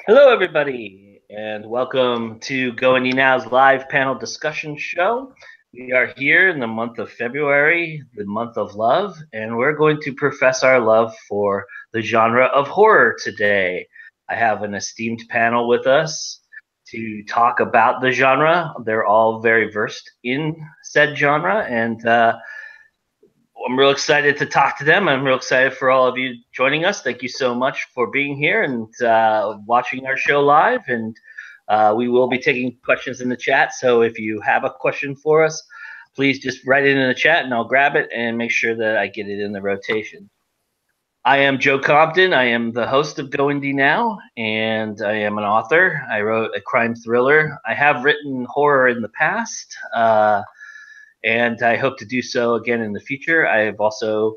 Hello, everybody, and welcome to GoIndieNow's live panel discussion show. We are here in the month of February, the month of love, and we're going to profess our love for the genre of horror today. I have an esteemed panel with us to talk about the genre. They're all very versed in said genre, and I'm real excited to talk to them. I'm real excited for all of you joining us. Thank you so much for being here and watching our show live. And we will be taking questions in the chat. So if you have a question for us, please just write it in the chat and I'll grab it and make sure that I get it in the rotation. I am Joe Compton. I am the host of Go Indie Now, and I am an author. I wrote a crime thriller. I have written horror in the past. And I hope to do so again in the future. I have also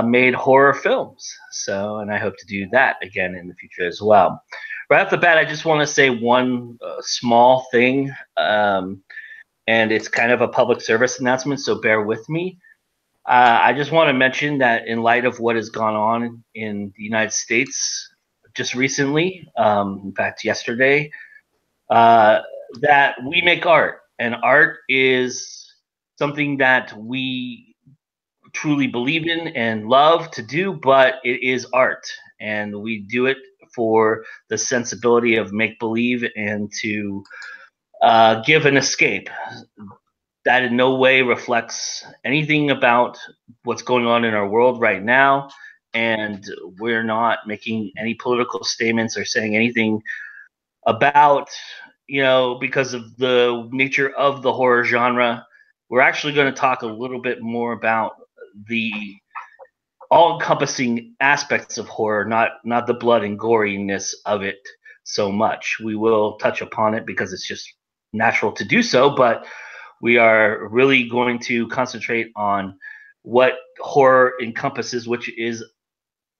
made horror films, and I hope to do that again in the future as well. Right off the bat, I just want to say one small thing, and it's kind of a public service announcement, so bear with me. I just want to mention that in light of what has gone on in the United States just recently, in fact, yesterday, that we make art, and art is something that we truly believe in and love to do, but it is art, and we do it for the sensibility of make-believe and to give an escape. That in no way reflects anything about what's going on in our world right now, and we're not making any political statements or saying anything about, because of the nature of the horror genre. We're actually going to talk a little bit more about the all-encompassing aspects of horror, not the blood and goriness of it so much. We will touch upon it because it's just natural to do so, but we are really going to concentrate on what horror encompasses, which is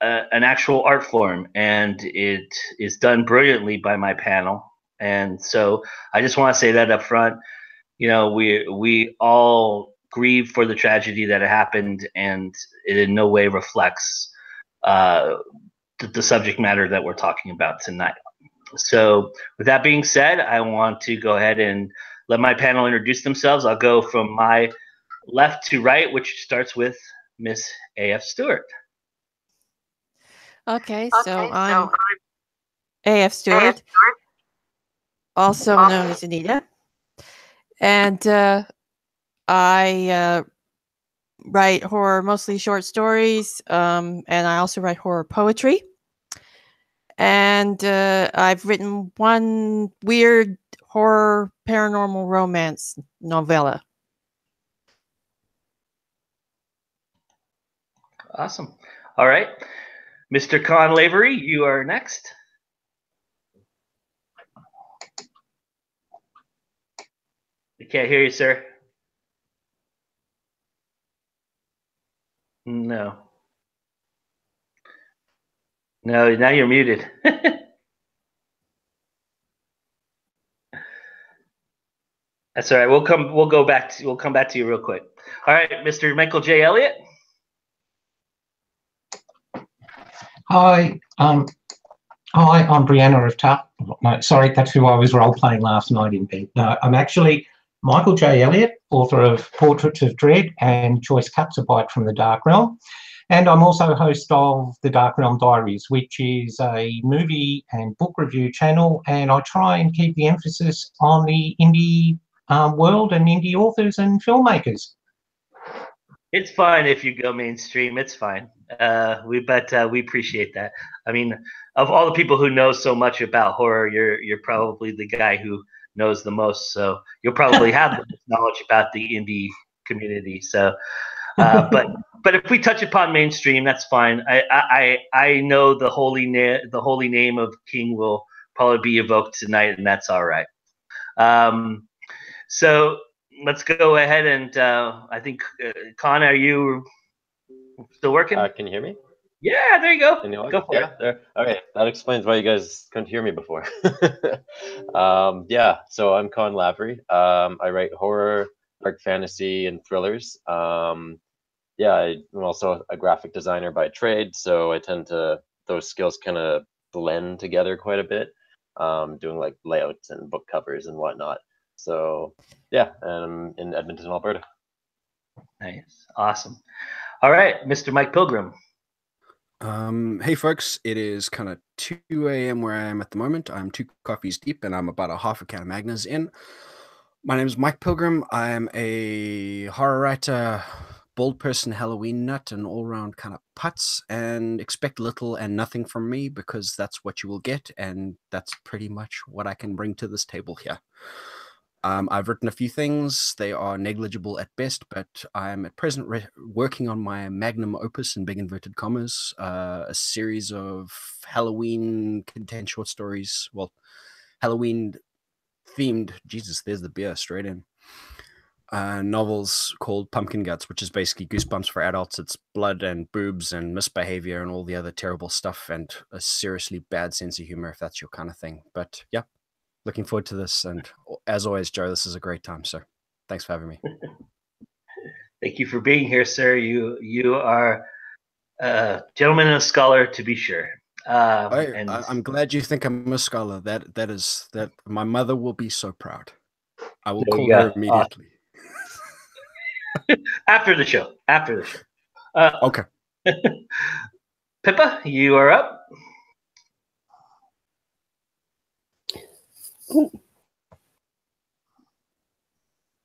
an actual art form, and it is done brilliantly by my panel. And so I just want to say that up front. We all grieve for the tragedy that happened, and it in no way reflects the subject matter that we're talking about tonight. So with that being said, I want to go ahead and let my panel introduce themselves. I'll go from my left to right, which starts with Miss A.F. Stewart. Okay, so I'm A.F. Stewart, also known as Anita. And I write horror, mostly short stories, and I also write horror poetry. And I've written one weird horror paranormal romance novella. Awesome. All right. Mr. Con Lavery, you are next. I can't hear you, sir. No. No, now you're muted. That's all right. We'll come back to you real quick. All right, Mr. Michael J. Elliott. Hi, I'm Brianna of Tuck. No, sorry, that's who I was role-playing last night in bed. No, I'm actually Michael J. Elliott, author of Portraits of Dread and Choice Cuts, A Bite from the Dark Realm. And I'm also host of the Dark Realm Diaries, which is a movie and book review channel. And I try and keep the emphasis on the indie world and indie authors and filmmakers. It's fine if you go mainstream. It's fine. We appreciate that. I mean, of all the people who know so much about horror, you're probably the guy who knows the most. So you'll probably have the most knowledge about the indie community. So, but if we touch upon mainstream, that's fine. I know the holy name of King will probably be evoked tonight, and that's all right. So let's go ahead and I think Con, are you still working? Can you hear me? Yeah, there you go. Go for it. There. Okay, that explains why you guys couldn't hear me before. Yeah, so I'm Con Lavery. I write horror, dark fantasy, and thrillers. yeah, I'm also a graphic designer by trade, so I tend to, those skills kind of blend together quite a bit, doing like layouts and book covers and whatnot. So yeah, and I'm in Edmonton, Alberta. Nice. Awesome. All right, Mr. Mike Pilgrim. Hey folks, it is kind of 2 a.m. where I am at the moment. I'm 2 coffees deep and I'm about a half a can of Magners in. My name is Mike Pilgrim. I am a horror writer, bald person, Halloween nut, and all-round kind of putz, and expect little and nothing from me because that's what you will get, and that's pretty much what I can bring to this table here. I've written a few things. They are negligible at best, but I'm at present working on my magnum opus in big inverted commas, a series of Halloween content short stories. Well, Halloween themed, Jesus, there's the beer straight in. Novels called Pumpkin Guts, which is basically Goosebumps for adults. It's blood and boobs and misbehavior and all the other terrible stuff and a seriously bad sense of humor if that's your kind of thing. But yeah. Looking forward to this, and as always, Joe, this is a great time, so thanks for having me. Thank you for being here, sir. You are a gentleman and a scholar, to be sure. I'm glad you think I'm a scholar. That my mother will be so proud. I will call her immediately. After the show. Okay. Pippa, you are up. Ooh.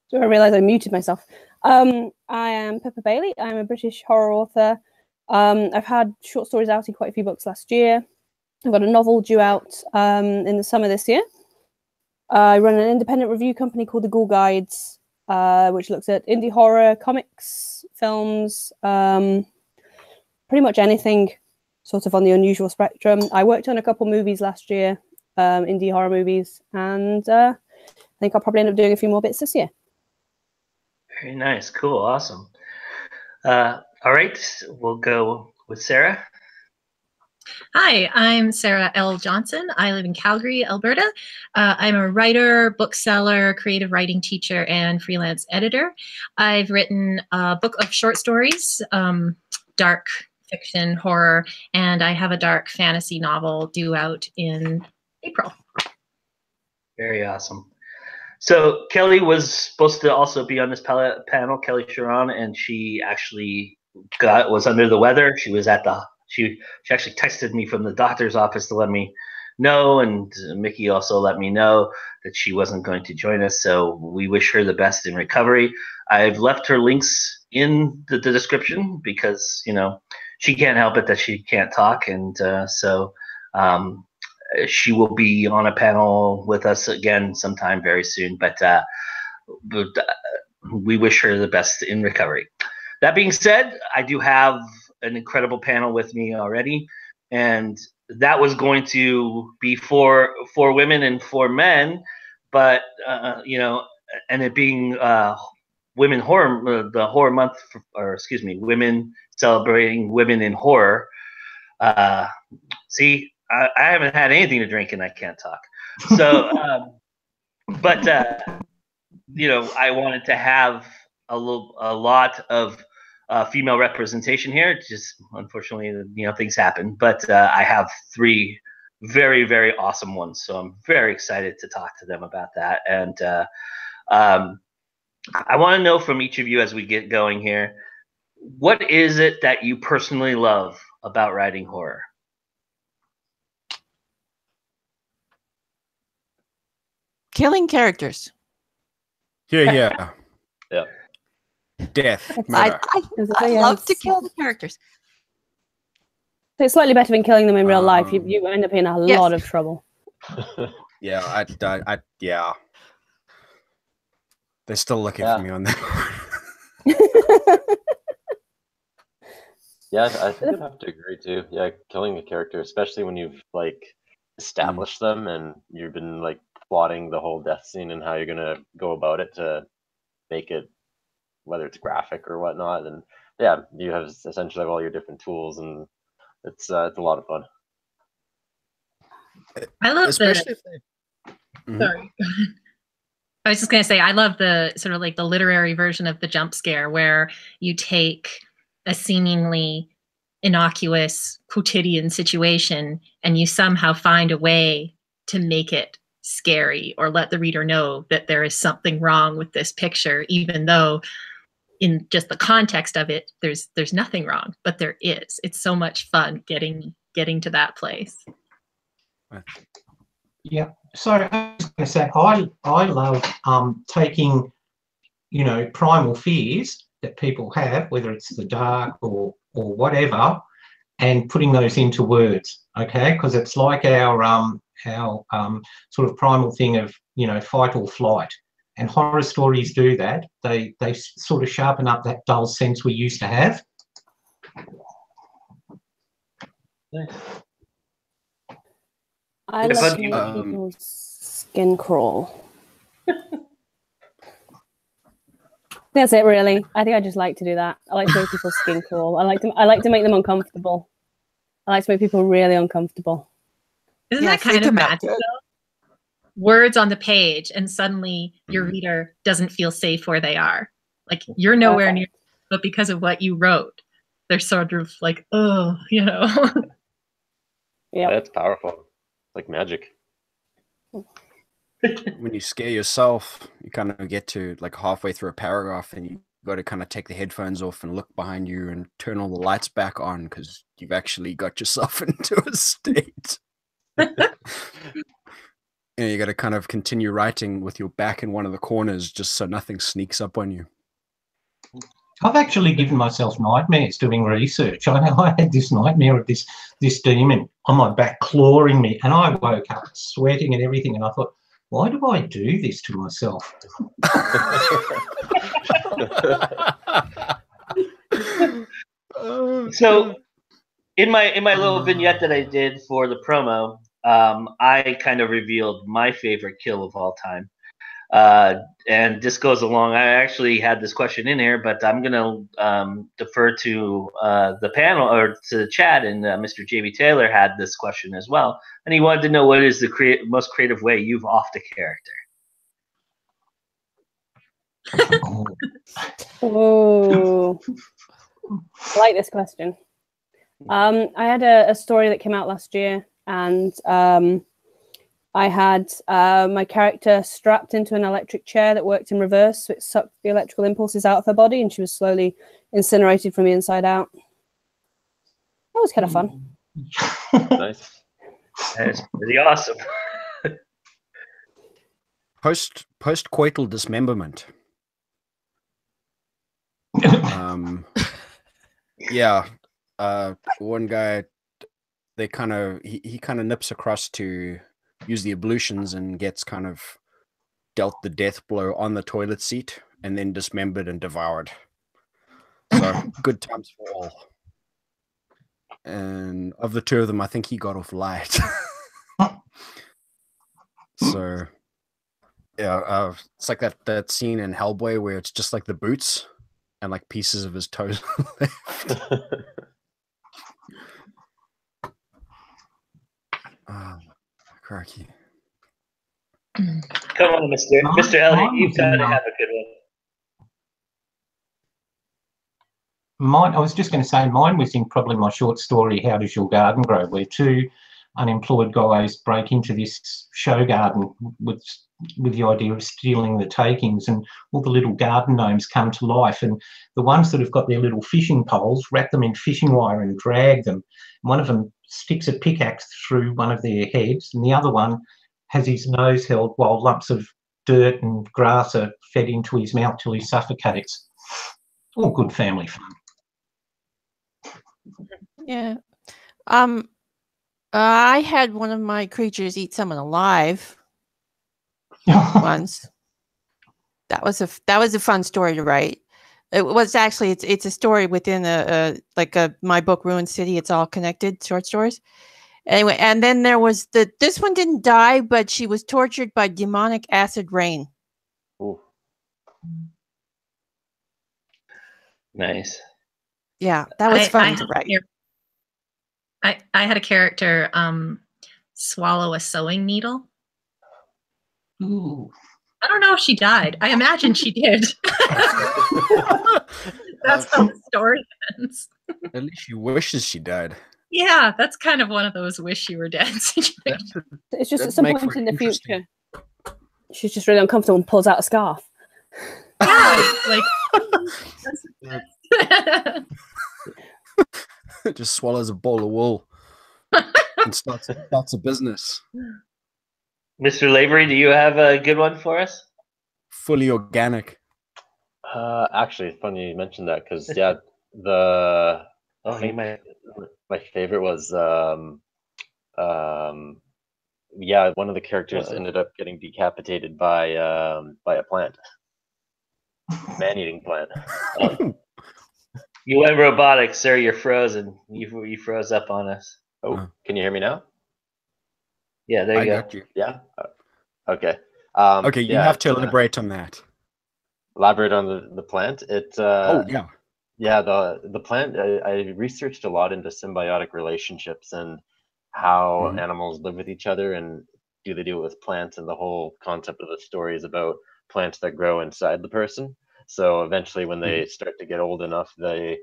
So I realised I muted myself. I am Pippa Bailey. I'm a British horror author. I've had short stories out in quite a few books last year. I've got a novel due out in the summer this year. I run an independent review company called The Ghoul Guides, which looks at indie horror, comics, films, pretty much anything sort of on the unusual spectrum. I worked on a couple movies last year. Indie horror movies, and I think I'll probably end up doing a few more bits this year. Very nice. Cool. Awesome. All right. We'll go with Sarah. Hi, I'm Sarah L. Johnson. I live in Calgary, Alberta. I'm a writer, bookseller, creative writing teacher, and freelance editor. I've written a book of short stories, dark fiction, horror, and I have a dark fantasy novel due out in April. Very awesome. So Kelly was supposed to also be on this panel, Kelly Sharon, and she actually was under the weather. She was at she actually texted me from the doctor's office to let me know, and Mickey also let me know that she wasn't going to join us. So we wish her the best in recovery. I've left her links in the description because she can't help it that she can't talk, and she will be on a panel with us again sometime very soon, but we wish her the best in recovery. That being said, I do have an incredible panel with me already, and that was going to be for women and for men, but and it being women horror, the horror month, women celebrating women in horror. See, I haven't had anything to drink and I can't talk. So, I wanted to have a lot of female representation here. Just unfortunately, things happen. But I have 3 very, very awesome ones. So I'm very excited to talk to them about that. And I want to know from each of you as we get going here, what is it that you personally love about writing horror? Killing characters. Yeah. Yeah. Death. I love to kill the characters. So it's slightly better than killing them in real life. You end up in a lot of trouble. Yeah, yeah. They're still looking for me on that. Yeah, I think I'd have to agree too. Yeah, killing a character, especially when you've established them and you've been plotting the whole death scene and how you're gonna go about it to make it, whether it's graphic or whatnot. And yeah, you have essentially all your different tools, and it's a lot of fun. I love especially Sorry. I was just going to say, I love the sort of the literary version of the jump scare where you take a seemingly innocuous quotidian situation, and you somehow find a way to make it scary or let the reader know that there is something wrong with this picture, even though in just the context of it, there's nothing wrong, but there is. It's so much fun getting to that place. Yeah. So I was going to say, I love taking, primal fears that people have, whether it's the dark or whatever, and putting those into words. Okay, because it's like our sort of primal thing of fight or flight. And horror stories do that. They sort of sharpen up that dull sense we used to have. I love to make people's skin crawl. That's it, really. I think I just like to do that. I like to make people's skin crawl. I like to make them uncomfortable. I like to make people really uncomfortable. Isn't that kind of magical? Words on the page, and suddenly your reader doesn't feel safe where they are. Like you're nowhere near, but because of what you wrote, they're sort of like, oh, Yeah, that's powerful. Like magic. When you scare yourself, you kind of get to like halfway through a paragraph and you got to kind of take the headphones off and look behind you and turn all the lights back on because you've actually got yourself into a state. And you got to kind of continue writing with your back in one of the corners just so nothing sneaks up on you. I've actually given myself nightmares doing research. I had this nightmare of this demon on my back clawing me, and I woke up sweating and everything, and I thought, why do I do this to myself? So in my little vignette that I did for the promo, I kind of revealed my favorite kill of all time. And this goes along. I actually had this question in here, but I'm going to defer to the panel or to the chat. And Mr. J.B. Taylor had this question as well. And he wanted to know, what is the most creative way you've offed a character? Oh, I like this question. I had a story that came out last year, and I had my character strapped into an electric chair that worked in reverse, so it sucked the electrical impulses out of her body, and she was slowly incinerated from the inside out. That was kind of fun. Nice. That's pretty awesome. Post-coital dismemberment. Yeah. One guy, he kind of nips across to use the ablutions and gets kind of dealt the death blow on the toilet seat and then dismembered and devoured. So good times for all. And of the two of them, I think he got off light. So yeah, it's like that scene in Hellboy where it's just like the boots and like pieces of his toes left. Oh, crikey. Come on, Mr. Elliott, you've got to have a good one. I was just going to say, mine was in probably my short story, How Does Your Garden Grow?, where two unemployed guys break into this show garden with the idea of stealing the takings, and all the little garden gnomes come to life, and the ones that have got their little fishing poles wrap them in fishing wire and drag them. One of them sticks a pickaxe through one of their heads, and the other one has his nose held while lumps of dirt and grass are fed into his mouth till he suffocates. All good family fun. Yeah. I had one of my creatures eat someone alive once. That was a fun story to write. It was actually it's a story within my book Ruined City. It's all connected short stories. Anyway, and then there was this one didn't die, but she was tortured by demonic acid rain. Ooh. Nice. Yeah, that was fun to write. I had a character swallow a sewing needle. Ooh. I don't know if she died. I imagine she did. That's how the story ends. At least she wishes she died. Yeah, that's kind of one of those wish you were dead situations. It's just That'd at some make point for in the interesting. future, she's just really uncomfortable and pulls out a scarf. Yeah, like Just swallows a bowl of wool and starts a business. Mr. Lavery, do you have a good one for us? Fully organic. Actually, it's funny you mentioned that because yeah, the Oh, he might. my favorite was yeah, one of the characters ended up getting decapitated by a plant, man-eating plant. You went robotic, sir. You're frozen. You froze up on us. Oh, can you hear me now? Yeah, there you go. Got you. Yeah. Okay. Okay, you yeah, have to elaborate on that. Elaborate on the plant. It. Oh yeah. Yeah, the plant. I researched a lot into symbiotic relationships and how animals live with each other and do they do it with plants, and the whole concept of the story is about plants that grow inside the person. So eventually, when they start to get old enough, the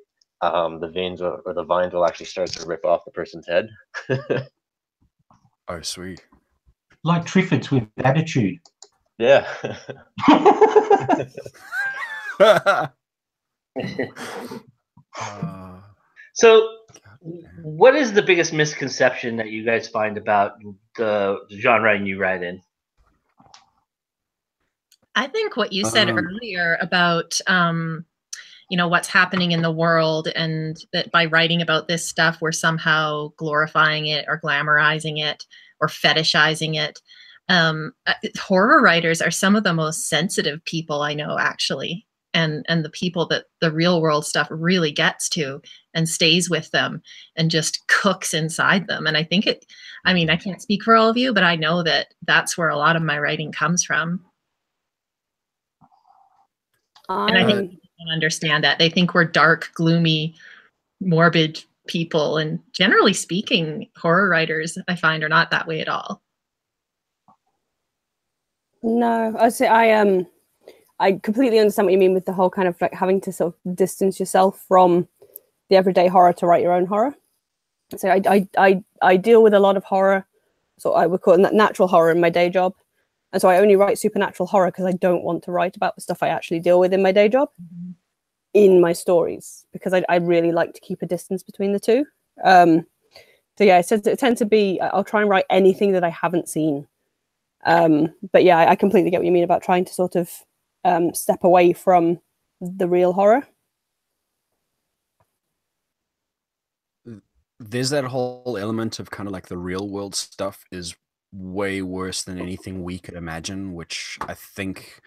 veins or the vines will actually start to rip off the person's head. Oh sweet. Like Triffids with attitude. Yeah. So, what is the biggest misconception that you guys find about the genre you write in? I think what you said earlier about what's happening in the world, and that by writing about this stuff we're somehow glorifying it or glamorizing it or fetishizing it. Horror writers are some of the most sensitive people I know, actually, and the people that the real world stuff really gets to and stays with them and just cooks inside them. And I think I can't speak for all of you, but I know that that's where a lot of my writing comes from. And I think people don't understand that. They think we're dark, gloomy, morbid people. And generally speaking, horror writers, I find, are not that way at all. No, I'd say I completely understand what you mean with the whole kind of like having to sort of distance yourself from the everyday horror to write your own horror. So I deal with a lot of horror, so I would call it natural horror in my day job. And so I only write supernatural horror because I don't want to write about the stuff I actually deal with in my day job in my stories, because I really like to keep a distance between the two. So yeah, it tends to be, I'll try and write anything that I haven't seen. But yeah, I completely get what you mean about trying to sort of step away from the real horror. There's that whole element of kind of like the real world stuff is way worse than anything we could imagine, which I think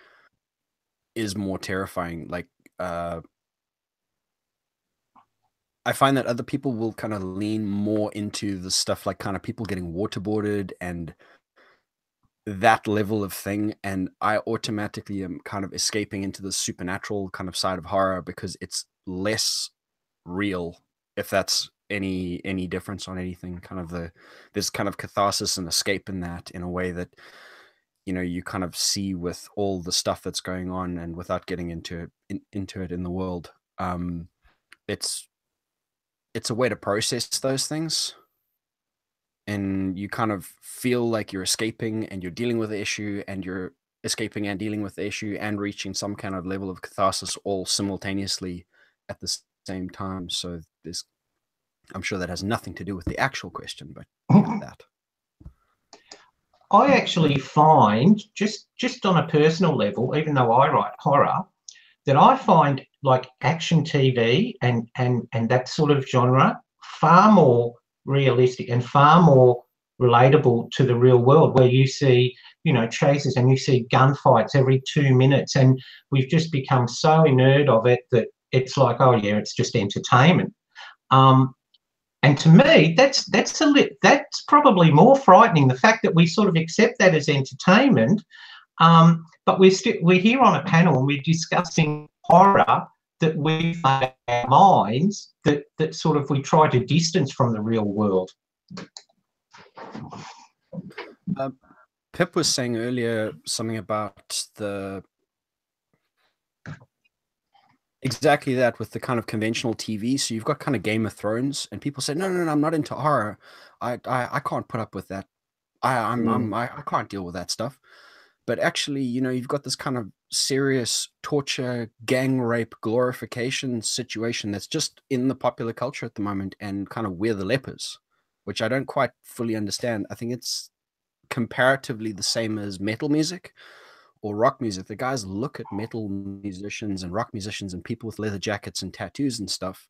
is more terrifying. Like I find that other people will kind of lean more into the stuff like kind of people getting waterboarded and that level of thing, and I automatically am kind of escaping into the supernatural kind of side of horror because it's less real, if that's any difference on anything. Kind of there's kind of catharsis and escape in that, in a way that you kind of see with all the stuff that's going on, and without getting into it in the world. It's a way to process those things, and you kind of feel like you're escaping and you're dealing with the issue, and you're escaping and dealing with the issue and reaching some kind of level of catharsis all simultaneously at the same time. So I'm sure that has nothing to do with the actual question, but that. I actually find, just on a personal level, even though I write horror, that I find like action TV and that sort of genre far more realistic and far more relatable to the real world, where you see, chases and you see gunfights every 2 minutes, and we've just become so inured of it that it's like, oh yeah, it's just entertainment. And to me, that's probably more frightening, the fact that we sort of accept that as entertainment, but we're here on a panel and we're discussing horror that we find in our minds that sort of we try to distance from the real world. Pip was saying earlier something about exactly that with the kind of conventional TV. So you've got kind of Game of Thrones, and people say, no, no, no, I'm not into horror. I can't put up with that. I can't deal with that stuff. But actually, you know, you've got this kind of serious torture, gang rape, glorification situation that's just in the popular culture at the moment, and kind of we're the lepers, which I don't quite fully understand. I think it's comparatively the same as metal music or rock music. The guys look at metal musicians and rock musicians and people with leather jackets and tattoos and stuff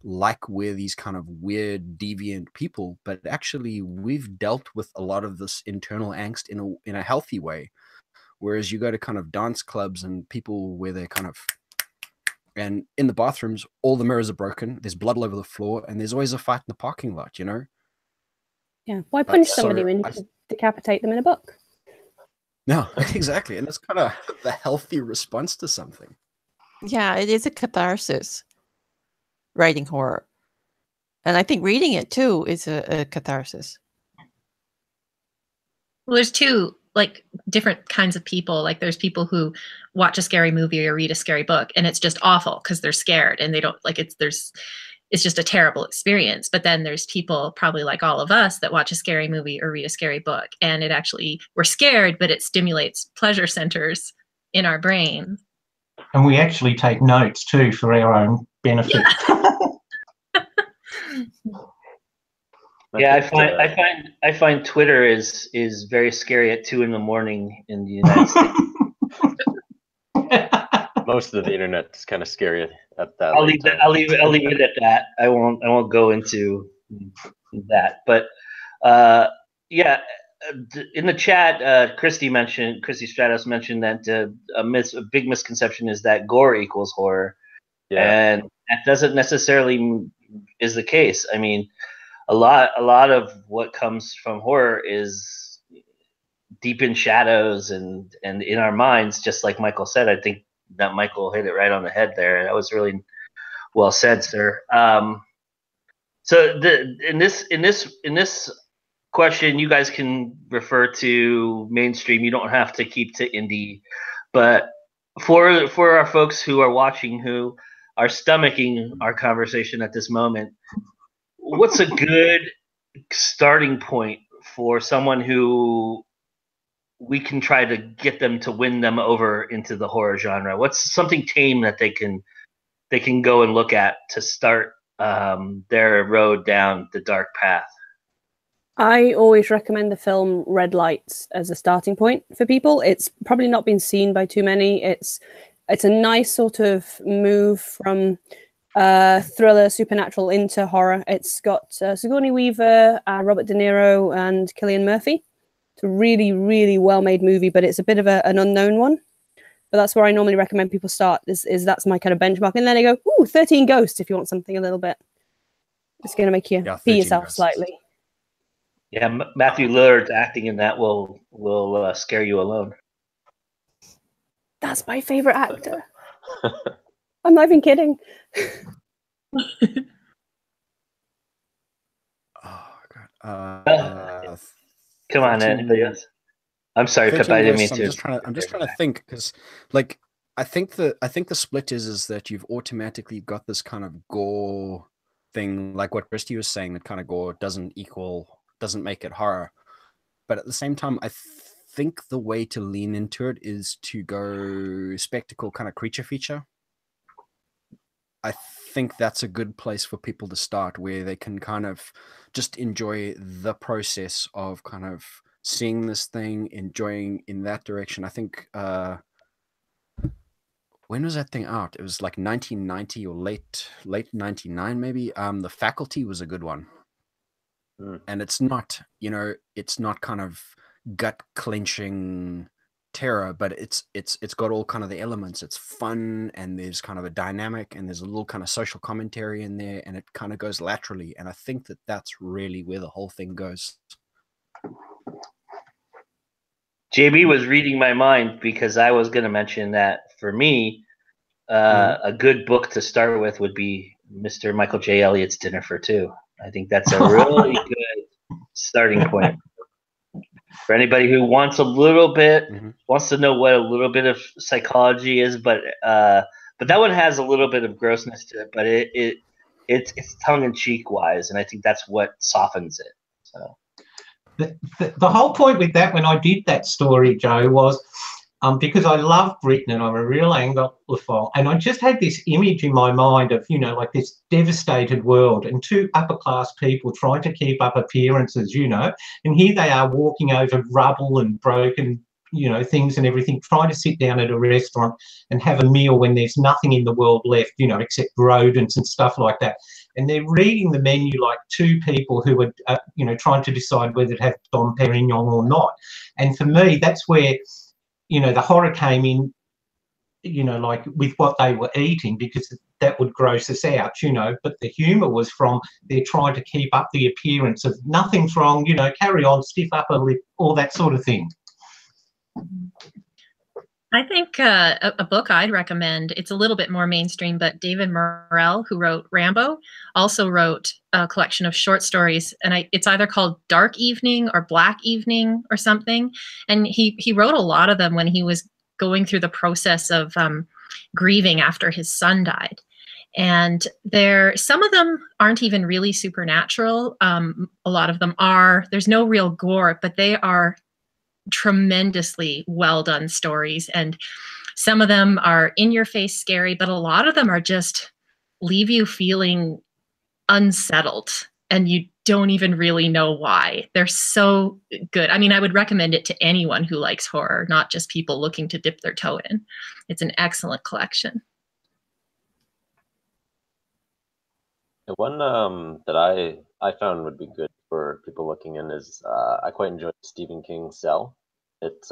like we're these kind of weird, deviant people, but actually we've dealt with a lot of this internal angst in a healthy way. Whereas you go to kind of dance clubs and people where they're kind of, and in the bathrooms, all the mirrors are broken, there's blood all over the floor, and there's always a fight in the parking lot, you know? Yeah. Why punish somebody when you could decapitate them in a book? No, exactly. And that's kind of the healthy response to something. Yeah, it is a catharsis, writing horror. And I think reading it too is a catharsis. Well, there's two like different kinds of people. Like there's people who watch a scary movie or read a scary book and it's just awful because they're scared and they don't like it's just a terrible experience. But then there's people probably like all of us that watch a scary movie or read a scary book and it actually, we're scared, but it stimulates pleasure centers in our brain. And we actually take notes too for our own benefit. Yeah, I find Twitter is very scary at 2 a.m. in the United States. Most of the internet is kind of scary at that. I'll leave it at that. I won't go into that. But yeah, in the chat, Christy Stratos mentioned that a big misconception is that gore equals horror, and that doesn't necessarily is the case. I mean, a lot of what comes from horror is deep in shadows and in our minds, just like Michael said. I think that Michael hit it right on the head there. That was really well said, sir. So in this question, you guys can refer to mainstream. You don't have to keep to indie, but for our folks who are watching who are stomaching our conversation at this moment, what's a good starting point for someone who we can try to get them to win them over into the horror genre? What's something tame that they can go and look at to start their road down the dark path? I always recommend the film Red Lights as a starting point for people. It's probably not been seen by too many. It's a nice sort of move from thriller, supernatural into horror. It's got Sigourney Weaver, Robert De Niro, and Cillian Murphy. It's a really, really well-made movie, but it's a bit of an unknown one. But that's where I normally recommend people start. Is that's my kind of benchmark, and then I go, ooh, 13 Ghosts if you want something a little bit. It's going to make you pee yourself Ghosts. Slightly. Yeah, Matthew Lillard's acting in that will scare you alone. That's my favorite actor. I'm not even kidding. Oh God! Come on, anybody else? I'm sorry, Pip. I didn't mean to. I'm just trying to think because, like, I think the split is that you've automatically got this kind of gore thing, like what Christy was saying, that kind of gore doesn't make it horror. But at the same time, I think the way to lean into it is to go spectacle, kind of creature feature. I think that's a good place for people to start, where they can kind of just enjoy the process of kind of seeing this thing, enjoying in that direction. I think when was that thing out? It was like 1990 or late 99 maybe. The Faculty was a good one. And it's not, it's not kind of gut clenching terror, but it's got all kind of the elements. It's fun, and there's kind of a dynamic, and there's a little kind of social commentary in there, and it kind of goes laterally. And I think that that's really where the whole thing goes. JB was reading my mind because I was going to mention that for me, a good book to start with would be Mr. Michael J. Elliott's Dinner for Two. I think that's a really good starting point for anybody who wants a little bit, wants to know what a little bit of psychology is, but But that one has a little bit of grossness to it, but it's tongue in cheek wise, and I think that's what softens it. So the whole point with that, when I did that story, Joe, was because I love Britain and I'm a real Anglophile, and I just had this image in my mind of, you know, like this devastated world and two upper class people trying to keep up appearances, you know, and here they are walking over rubble and broken, you know, things and everything, trying to sit down at a restaurant and have a meal when there's nothing in the world left, you know, except rodents and stuff like that. And they're reading the menu like two people who are, you know, trying to decide whether to have Dom Perignon or not. And for me, that's where, you know, the horror came in, you know, like with what they were eating, because that would gross us out, you know. But the humour was from they're trying to keep up the appearance of nothing's wrong, you know, carry on, stiff upper lip, all that sort of thing. I think a book I'd recommend, it's a little bit more mainstream, but David Morrell, who wrote Rambo, also wrote a collection of short stories, and it's either called Dark Evening or Black Evening or something. And he wrote a lot of them when he was going through the process of grieving after his son died. And some of them aren't even really supernatural. A lot of them are. There's no real gore, but they are tremendously well done stories, and some of them are in your face scary, but a lot of them are just leave you feeling unsettled and you don't even really know why. They're so good. I mean, I would recommend it to anyone who likes horror, not just people looking to dip their toe in. It's an excellent collection. The one that I found would be good for people looking in is I quite enjoyed Stephen King's Cell. It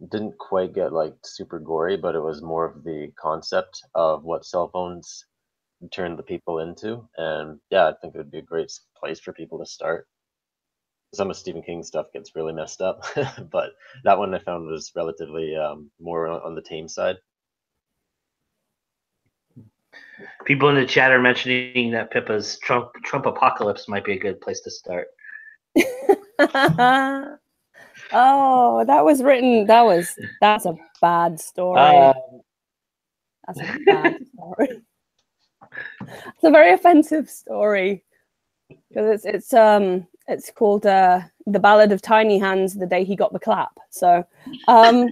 didn't quite get like super gory, but it was more of the concept of what cell phones turn the people into, and yeah, I think it would be a great place for people to start. Some of Stephen King's stuff gets really messed up, but that one I found was relatively more on the tame side. people in the chat are mentioning that Pippa's Trump Apocalypse might be a good place to start. Oh, that was written. That's a bad story. That's a bad story. It's a very offensive story because it's called The Ballad of Tiny Hands, the Day He Got the Clap. So yeah,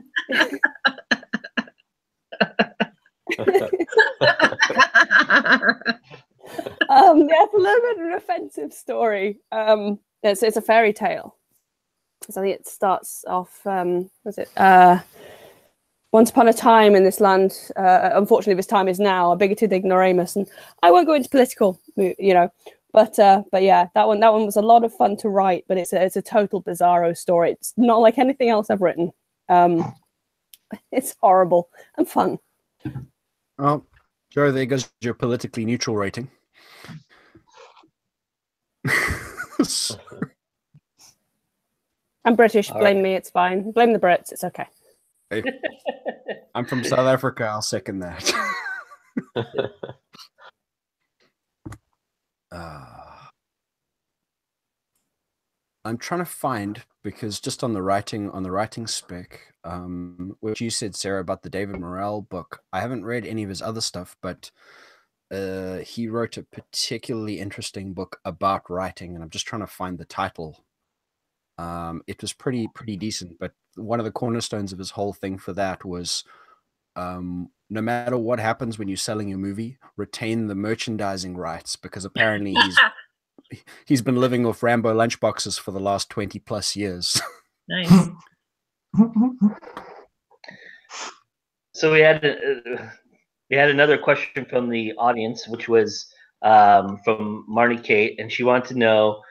it's a little bit of an offensive story. It's a fairy tale. So I think it starts off, once upon a time in this land, unfortunately this time is now, a bigoted ignoramus, and I won't go into political, you know, but yeah, that one was a lot of fun to write, but it's a total bizarro story. It's not like anything else I've written. It's horrible and fun. Well, Joe, there goes your politically neutral rating. I'm British. Blame me. It's fine. Blame the Brits. It's okay. Hey, I'm from South Africa. I'll second that. I'm trying to find, because just on the writing spec, which you said, Sarah, about the David Morrell book, I haven't read any of his other stuff, but he wrote a particularly interesting book about writing, and I'm just trying to find the title. It was pretty decent, but one of the cornerstones of his whole thing for that was no matter what happens when you're selling your movie, retain the merchandising rights, because apparently he's been living off Rambo lunchboxes for the last 20 plus years. Nice. So we had another question from the audience, which was from Marnie Kate, and she wanted to know,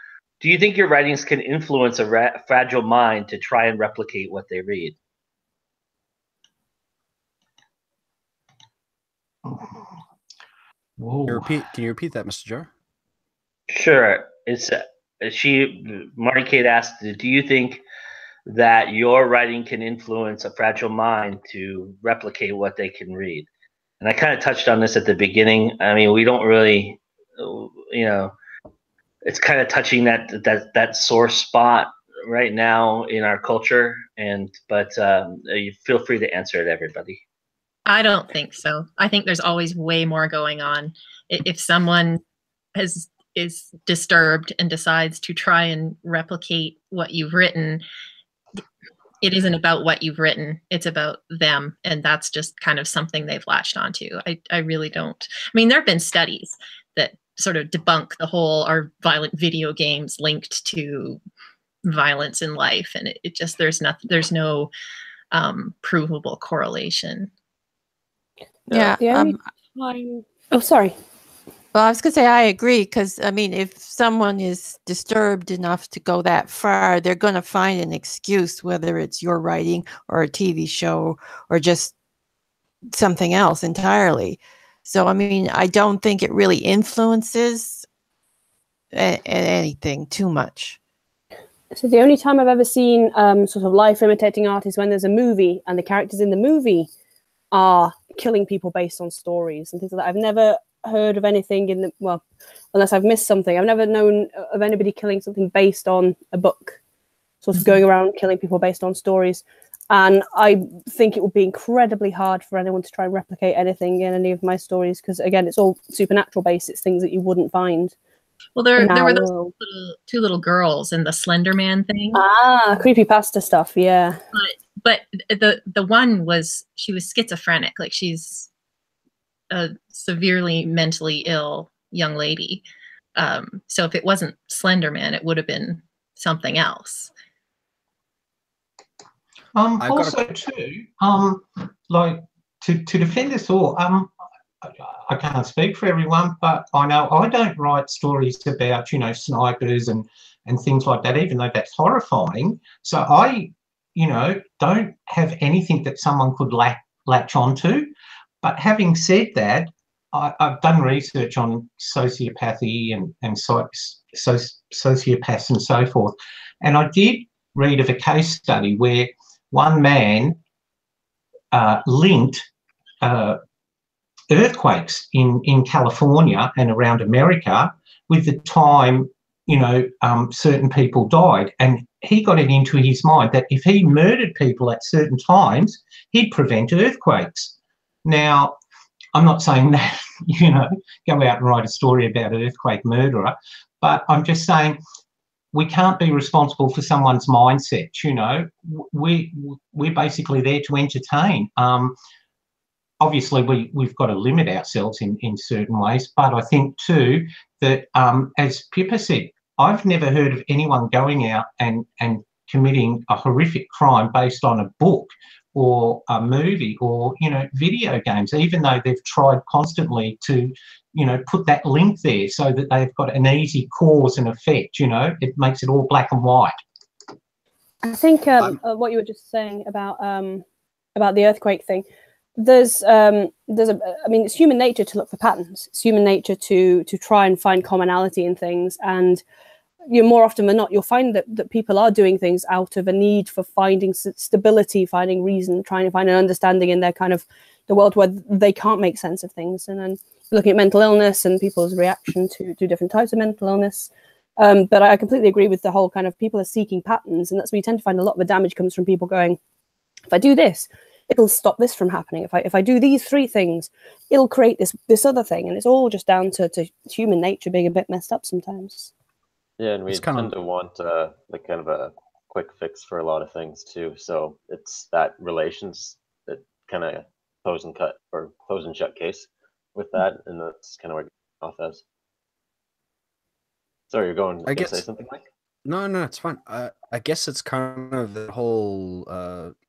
do you think your writings can influence a fragile mind to try and replicate what they read? Can you repeat that, Mr. Joe? Sure. Marnie Kate asked, do you think that your writing can influence a fragile mind to replicate what they can read? And I kind of touched on this at the beginning. I mean, we don't really, you know, it's kind of touching that sore spot right now in our culture. But you feel free to answer it, everybody. I don't think so. I think there's always way more going on. If someone is disturbed and decides to try and replicate what you've written, it isn't about what you've written. It's about them. And that's just kind of something they've latched onto. I really don't. I mean, there have been studies that sort of debunk the whole are violent video games linked to violence in life. And it just, there's no provable correlation. Yeah. The only time... Oh, sorry. Well, I was going to say I agree because, I mean, if someone is disturbed enough to go that far, they're going to find an excuse, whether it's your writing or a TV show or just something else entirely. So, I mean, I don't think it really influences anything too much. So the only time I've ever seen sort of life imitating art is when there's a movie and the characters in the movie are killing people based on stories and things like that. I've never heard of anything unless I've missed something. I've never known of anybody killing something based on a book, sort of going around killing people based on stories. And I think it would be incredibly hard for anyone to try and replicate anything in any of my stories because, again, it's all supernatural based. It's things that you wouldn't find. Well, there were those two little girls in the Slender Man thing. Ah, creepypasta stuff, yeah. But the one she was schizophrenic, like she's a severely mentally ill young lady. So if it wasn't Slender Man, it would have been something else. Also, too, like to defend us all, I can't speak for everyone, but I know I don't write stories about, snipers and things like that, even though that's horrifying. So I, don't have anything that someone could latch onto. But having said that, I've done research on sociopathy and sociopaths and so forth. And I did read of a case study where one man linked earthquakes in California and around America with the time, certain people died. And he got it into his mind that if he murdered people at certain times, he'd prevent earthquakes. Now, I'm not saying that, go out and write a story about an earthquake murderer, but I'm just saying we can't be responsible for someone's mindset, We're basically there to entertain. Obviously, we've got to limit ourselves in certain ways, but I think, too, that, as Pippa said, I've never heard of anyone going out and committing a horrific crime based on a book or a movie or, video games, even though they've tried constantly to, put that link there so that they've got an easy cause and effect, it makes it all black and white. I think what you were just saying about the earthquake thing, it's human nature to look for patterns. It's human nature to try and find commonality in things. And more often than not, you'll find that people are doing things out of a need for finding stability, finding reason, trying to find an understanding in their kind of the world where they can't make sense of things. And then looking at mental illness and people's reaction to different types of mental illness. But I completely agree with the whole kind of people are seeking patterns. And that's where you tend to find a lot of the damage comes from people going, if I do this, it'll stop this from happening. If I do these 3 things, it'll create this other thing. And it's all just down to human nature being a bit messed up sometimes. Yeah, and we tend to want like kind of a quick fix for a lot of things too. So it's that relations that kind of close and shut case with that, and that's kind of what you're off as. Sorry, you're going to say something, Mike? No, it's fine. I guess it's kind of the whole,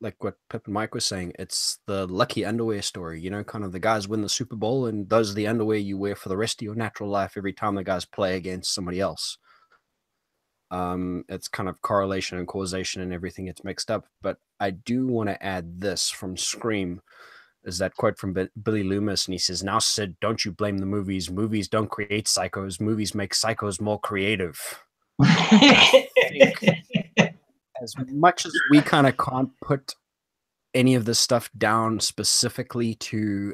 like what Pip and Mike was saying. It's the lucky underwear story, kind of the guys win the Super Bowl, and those are the underwear you wear for the rest of your natural life every time the guys play against somebody else. It's kind of correlation and causation and everything gets mixed up. But I do want to add this from Scream, is that quote from Billy Loomis, and he says, "Now, Sid, don't you blame the movies. Movies don't create psychos. Movies make psychos more creative." As much as we kind of can't put any of this stuff down specifically to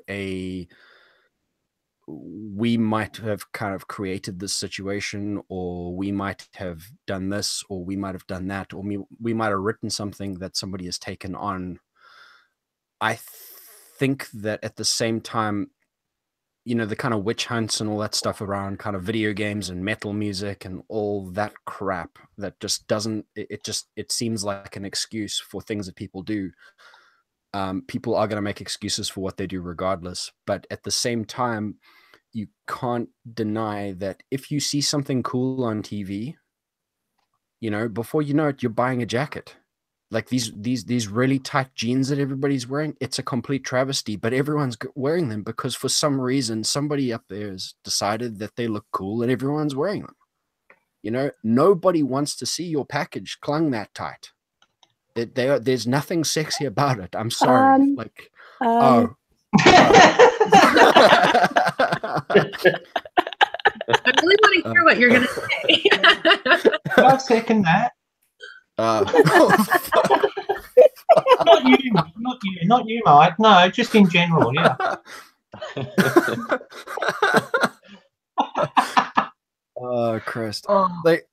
we might have kind of created this situation, or we might have done this, or we might have done that, or we might have written something that somebody has taken on. I think that at the same time, you know, the kind of witch hunts and all that stuff around kind of video games and metal music and all that crap that just doesn't, it seems like an excuse for things that people do. People are going to make excuses for what they do regardless. But at the same time, you can't deny that if you see something cool on TV, you know, before you know it, you're buying a jacket. Like these really tight jeans that everybody's wearing, it's a complete travesty, but everyone's wearing them because for some reason, somebody up there has decided that they look cool and everyone's wearing them. You know, nobody wants to see your package clung that tight. There's nothing sexy about it. I'm sorry. I really want to hear what you're going to say. I second that. Not you, Mike. No, just in general, yeah. Oh, Christ. Like,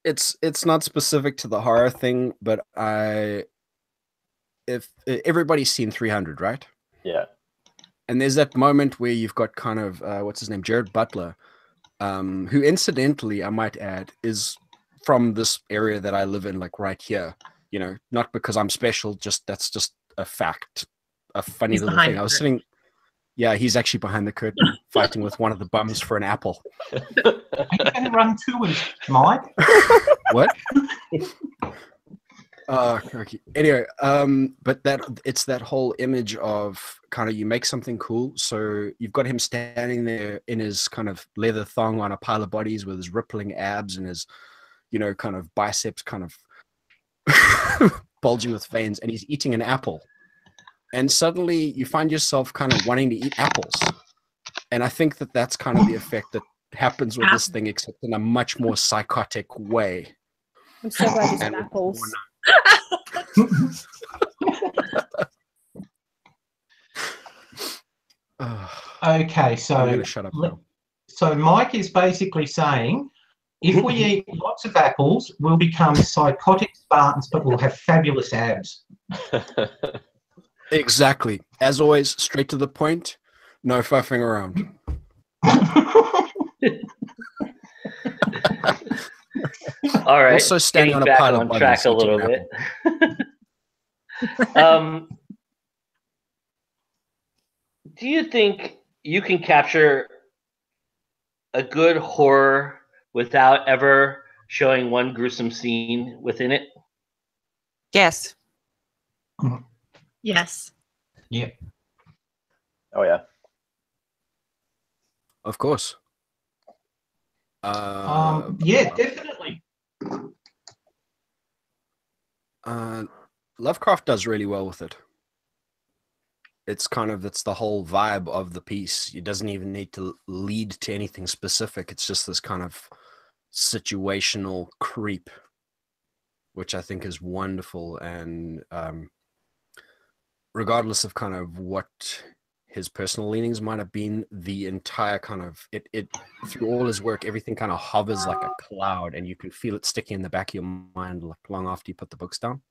it's not specific to the horror thing, but if everybody's seen 300, right? Yeah. And there's that moment where you've got kind of what's his name, Jared Butler, who incidentally, I might add, is from this area that I live in, like right here. You know, not because I'm special, that's just a fact, a funny little thing. I was sitting, yeah, he's actually behind the curtain fighting with one of the bums for an apple. Are you going to run tours, Mike? What? Okay. Anyway, but it's that whole image of kind of, you make something cool. So you've got him standing there in his kind of leather thong on a pile of bodies with his rippling abs and his, you know, kind of biceps kind of bulging with veins, and he's eating an apple. And suddenly you find yourself kind of wanting to eat apples. And I think that that's kind of the effect that happens with this thing, except in a much more psychotic way. I'm so glad you said apples. Okay, so I'm gonna shut up now. So Mike is basically saying, if we eat lots of apples, we'll become psychotic Spartans, but we'll have fabulous abs. Exactly. As always, straight to the point, no fuffing around. All right. Also standing on a back pile on of track a little bit. Do you think you can capture a good horror without ever showing one gruesome scene within it? Yes. Yes. Yeah. Oh yeah. Of course. Yeah, definitely. Lovecraft does really well with it. It's the whole vibe of the piece. It doesn't even need to lead to anything specific. It's just this kind of situational creep, which I think is wonderful. And regardless of kind of what his personal leanings might have been, the entire kind of it through all his work, everything kind of hovers like a cloud, and you can feel it sticking in the back of your mind like long after you put the books down.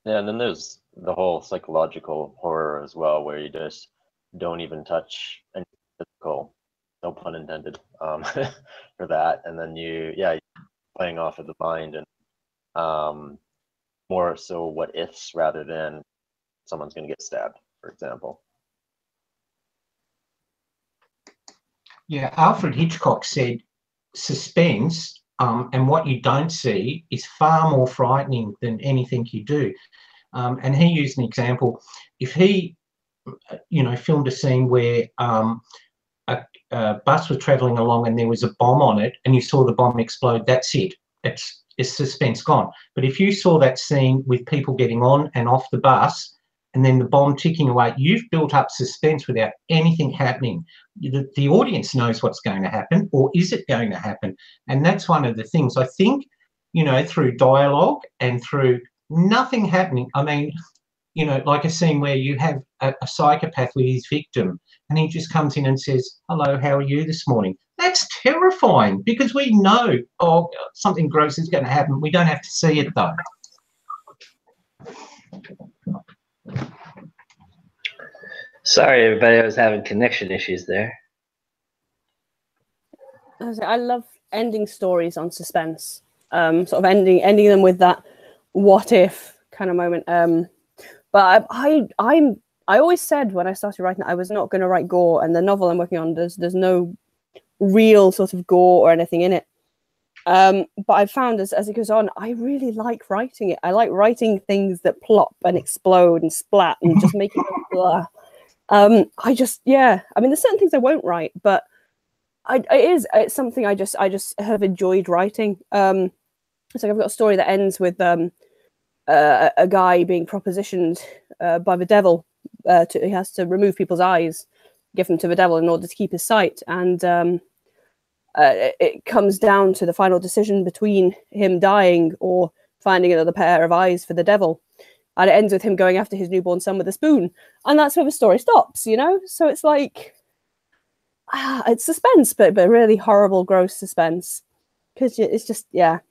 Yeah, and then there's the whole psychological horror as well, where you just don't even touch any physical, no pun intended, for that. And then you're playing off of the mind and more so what ifs rather than someone's going to get stabbed, for example. Yeah, Alfred Hitchcock said suspense and what you don't see is far more frightening than anything you do. And he used an example. If he, filmed a scene where a bus was travelling along and there was a bomb on it and you saw the bomb explode, that's it. It's suspense gone. But if you saw that scene with people getting on and off the bus and then the bomb ticking away, you've built up suspense without anything happening. The audience knows what's going to happen, or is it going to happen? And that's one of the things. I think, through dialogue and through nothing happening, I mean, like a scene where you have a psychopath with his victim and he just comes in and says, "Hello, how are you this morning?" That's terrifying because we know, something gross is going to happen. We don't have to see it, though. Sorry, everybody. I was having connection issues there. I love ending stories on suspense. Sort of ending them with that what if kind of moment. But I always said when I started writing I was not going to write gore, and the novel I'm working on there's no real sort of gore or anything in it. But I've found as it goes on, I really like writing it. I like writing things that plop and explode and splat and just make it blah. I mean, there's certain things I won't write, but it's something I just have enjoyed writing. It's like I've got a story that ends with a guy being propositioned by the devil. He has to remove people's eyes, give them to the devil in order to keep his sight, and it comes down to the final decision between him dying or finding another pair of eyes for the devil. And it ends with him going after his newborn son with a spoon, and that's where the story stops. You know, so it's like it's suspense, but really horrible, gross suspense, because it's just I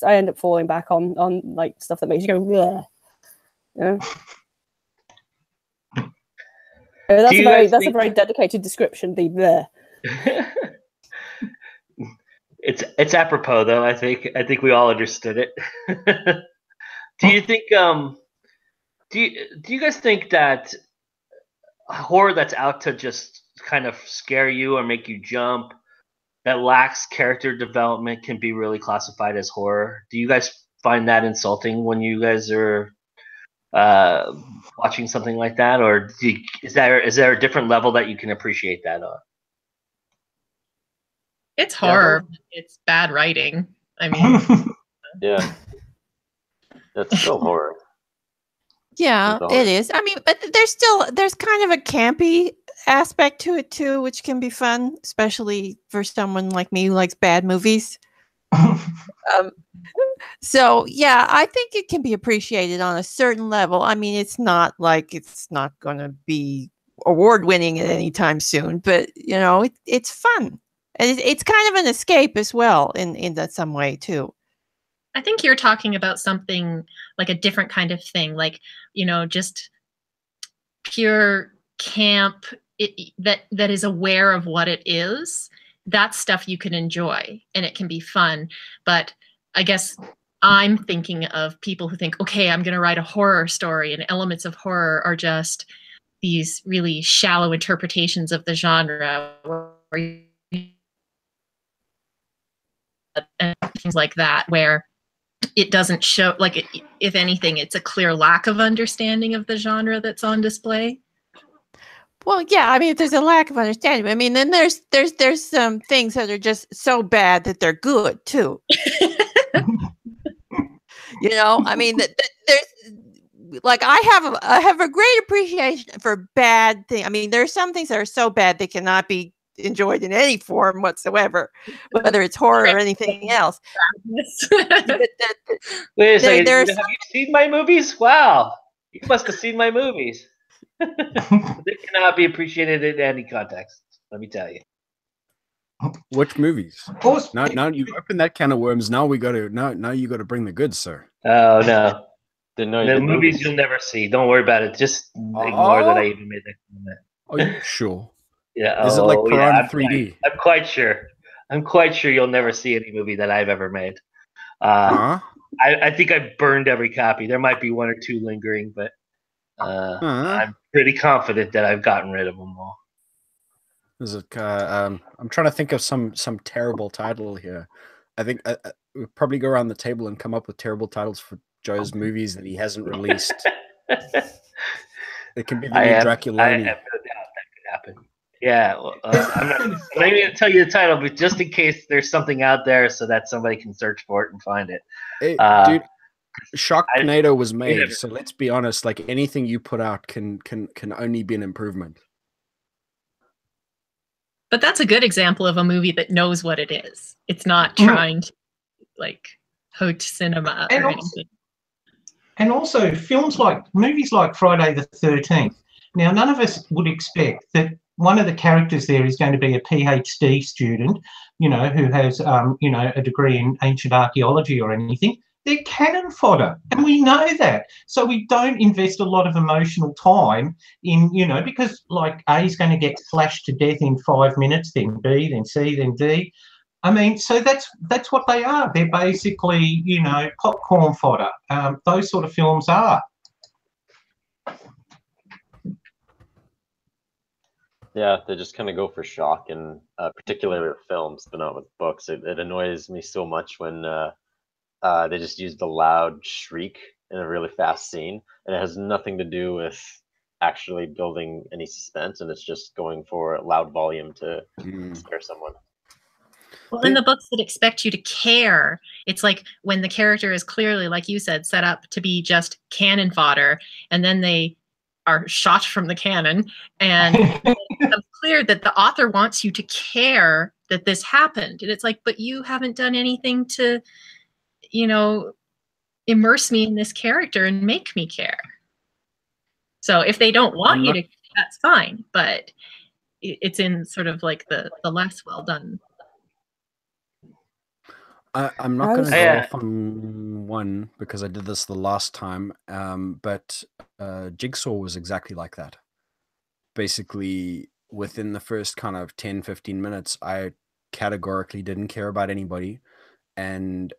end up falling back on like stuff that makes you go bleh. You know? That's a very dedicated description. The bleh. It's apropos though. I think we all understood it. Do you think do you guys think that horror that's out to just kind of scare you or make you jump, that lacks character development, can be really classified as horror? Do you guys find that insulting when you guys are watching something like that, or is there a different level that you can appreciate that on? It's horror. It's bad writing. I mean, yeah, that's still horror. Yeah, it is. I mean, but there's kind of a campy aspect to it too, which can be fun, especially for someone like me who likes bad movies. So yeah, I think it can be appreciated on a certain level. I mean, it's not like it's not going to be award-winning at any time soon, but you know, it's fun, and it's kind of an escape as well in that some way too. I think you're talking about something like a different kind of thing, like, you know, just pure camp that is aware of what it is. That's stuff you can enjoy and it can be fun. But I guess I'm thinking of people who think, okay, I'm going to write a horror story, and elements of horror are just these really shallow interpretations of the genre and things like that, where it doesn't show, like, if anything, it's a clear lack of understanding of the genre that's on display. Well, yeah, I mean, if there's a lack of understanding, I mean, then there's some things that are just so bad that they're good too. You know, I mean, there's like I have a great appreciation for bad things. I mean, there are some things that are so bad they cannot be enjoyed in any form whatsoever, whether it's horror or anything else. Wait a second. Have you seen my movies? Wow, you must have seen my movies. They cannot be appreciated in any context. Let me tell you. Which movies? Now you open that can of worms. Now you got to bring the goods, sir. Oh no, the movies you'll never see. Don't worry about it. Just ignore that I even made that comment. Are you sure? Yeah. Is it like Piranha 3D? I'm quite sure. I'm quite sure you'll never see any movie that I've ever made. I think I burned every copy. There might be one or two lingering, but I'm pretty confident that I've gotten rid of them all. Is it? I'm trying to think of some terrible title here. I think we'll probably go around the table and come up with terrible titles for Joe's movies that he hasn't released. It can be the new Dracula. I have no doubt that could happen. Yeah, well, I'm not even going to tell you the title, but just in case there's something out there so that somebody can search for it and find it. Dude, Sharknado was made, so let's be honest. Like, anything you put out can only be an improvement. But that's a good example of a movie that knows what it is. It's not trying to like haute cinema or anything. And also movies like Friday the 13th. Now, none of us would expect that one of the characters there is going to be a PhD student, you know, who has, you know, a degree in ancient archaeology or anything. they're cannon fodder, and we know that. So we don't invest a lot of emotional time in, because like A is going to get flashed to death in 5 minutes, then B, then C, then D. I mean, so that's what they are. They're basically, popcorn fodder. Those sort of films are. Yeah, they just kind of go for shock, and particularly with films, but not with books. It annoys me so much when they just use the loud shriek in a really fast scene, and it has nothing to do with actually building any suspense, and it's just going for loud volume to scare someone. Well, in the books that expect you to care, it's like when the character is clearly, like you said, set up to be just cannon fodder, and then they are shot from the cannon, and it's clear that the author wants you to care that this happened. And it's like, but you haven't done anything to, immerse me in this character and make me care. So if they don't want you to, that's fine, but it's in sort of like the less well done. I'm not going to go off on one because I did this the last time, but Jigsaw was exactly like that. Basically, within the first kind of 10, 15 minutes, I categorically didn't care about anybody. And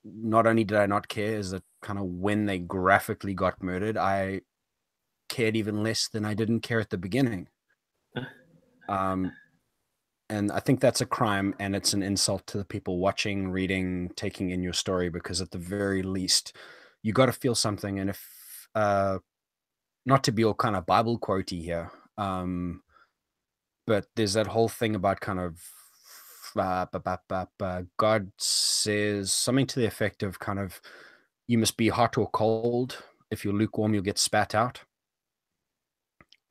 not only did I not care, is that kind of when they graphically got murdered, I cared even less than I didn't care at the beginning. And I think that's a crime, and it's an insult to the people watching, reading, taking in your story, because at the very least, you got to feel something. And if, not to be all kind of Bible quotey here, but there's that whole thing about kind of God says something to the effect of kind of, you must be hot or cold. If you're lukewarm, you'll get spat out.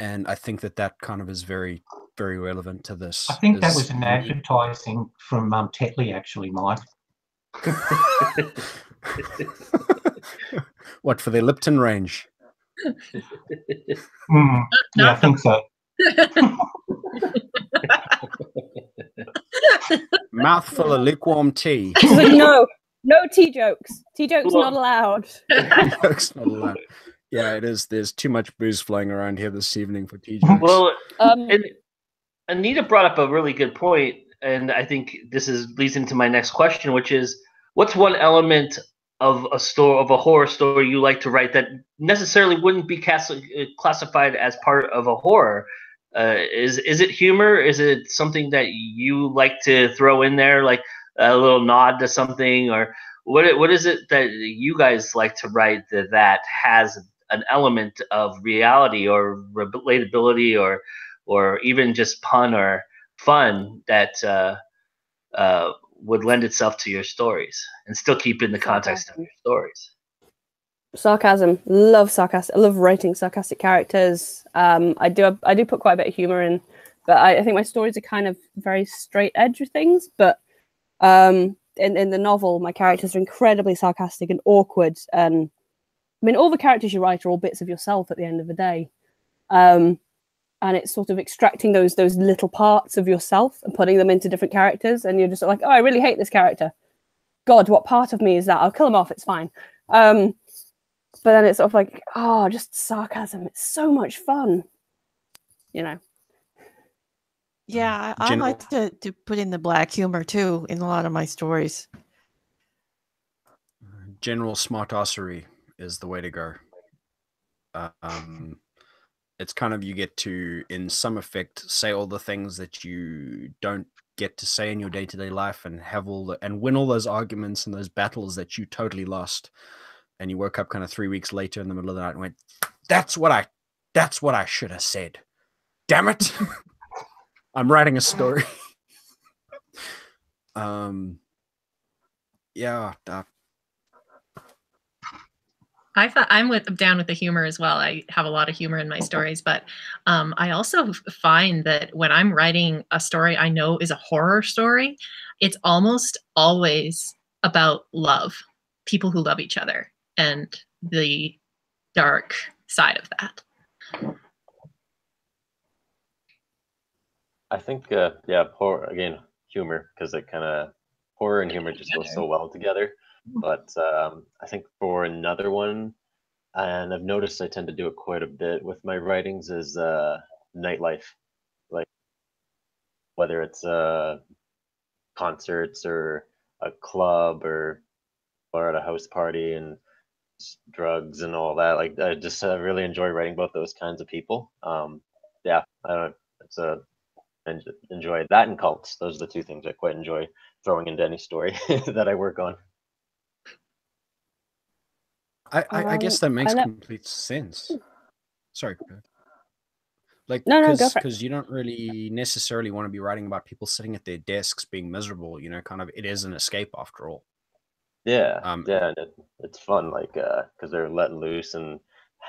And I think that kind of is very, very relevant to this. I think that was an advertising from Tetley, actually, Mike. What, for their Lipton range? Yeah, I think so. Mouthful of lukewarm tea. She's like, no tea jokes. Tea jokes not allowed. Tea jokes not allowed. Yeah, it is. There's too much booze flying around here this evening for tea jokes. Well, and Anita brought up a really good point, and I think this leads into my next question, which is, what's one element of a horror story you like to write that necessarily wouldn't be classified as part of a horror? Is it humor? Is it something that you like to throw in there, like a little nod to something, or what is it that you guys like to write that has an element of reality or relatability or even just pun or fun that would lend itself to your stories and still keep in the context of your stories? Sarcasm. Love sarcastic. I love writing sarcastic characters. I do put quite a bit of humor in, but I think my stories are kind of very straight edge of things. But in the novel, my characters are incredibly sarcastic and awkward. And I mean, all the characters you write are all bits of yourself at the end of the day. And it's sort of extracting those little parts of yourself and putting them into different characters. And you're just like, oh, I really hate this character. God, what part of me is that? I'll kill him off. It's fine. But then it's sort of like, oh, just sarcasm. It's so much fun. Yeah, I like to put in the black humor too in a lot of my stories. General smartassery is the way to go. It's kind of, you get to, in some effect, say all the things that you don't get to say in your day-to-day life, and have and win all those arguments and those battles that you totally lost. And you woke up kind of 3 weeks later in the middle of the night and went, that's what I should have said. Damn it. I'm writing a story. I'm down with the humor as well. I have a lot of humor in my stories, but I also find that when I'm writing a story I know is a horror story, it's almost always about love, people who love each other, and the dark side of that. I think, horror, again, humor, because it kind of, horror and humor just go so well together. But I think for another one, and I've noticed I tend to do it quite a bit with my writings, is nightlife, like whether it's concerts or a club or at a house party and drugs and all that. Like I just really enjoy writing about those kinds of people. Yeah, I don't. It's a enjoy that and cults. Those are the two things I quite enjoy throwing into any story that I work on. I guess that makes I know- complete sense. Sorry, like No, go for it. because you don't really necessarily want to be writing about people sitting at their desks being miserable. You know, kind of it is an escape after all. Yeah, Um, yeah, and it's fun, like because they're letting loose and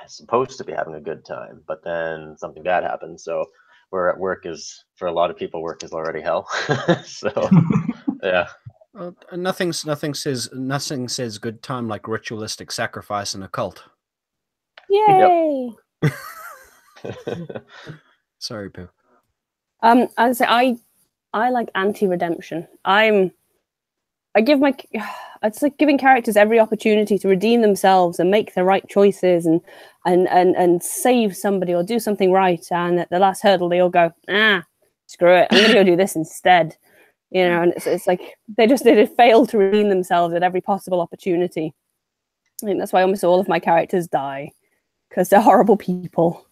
supposed to be having a good time, but then something bad happens. So we're at work is for a lot of people, work is already hell. So yeah. Well, nothing says good time like ritualistic sacrifice in a cult. Yay! Sorry, Pip. As I say, I like anti-redemption. It's like giving characters every opportunity to redeem themselves and make the right choices and save somebody or do something right. And at the last hurdle, they all go, screw it, I'm gonna go do this instead. You know, and it's like they just fail to redeem themselves at every possible opportunity. I think that's why almost all of my characters die, because they're horrible people.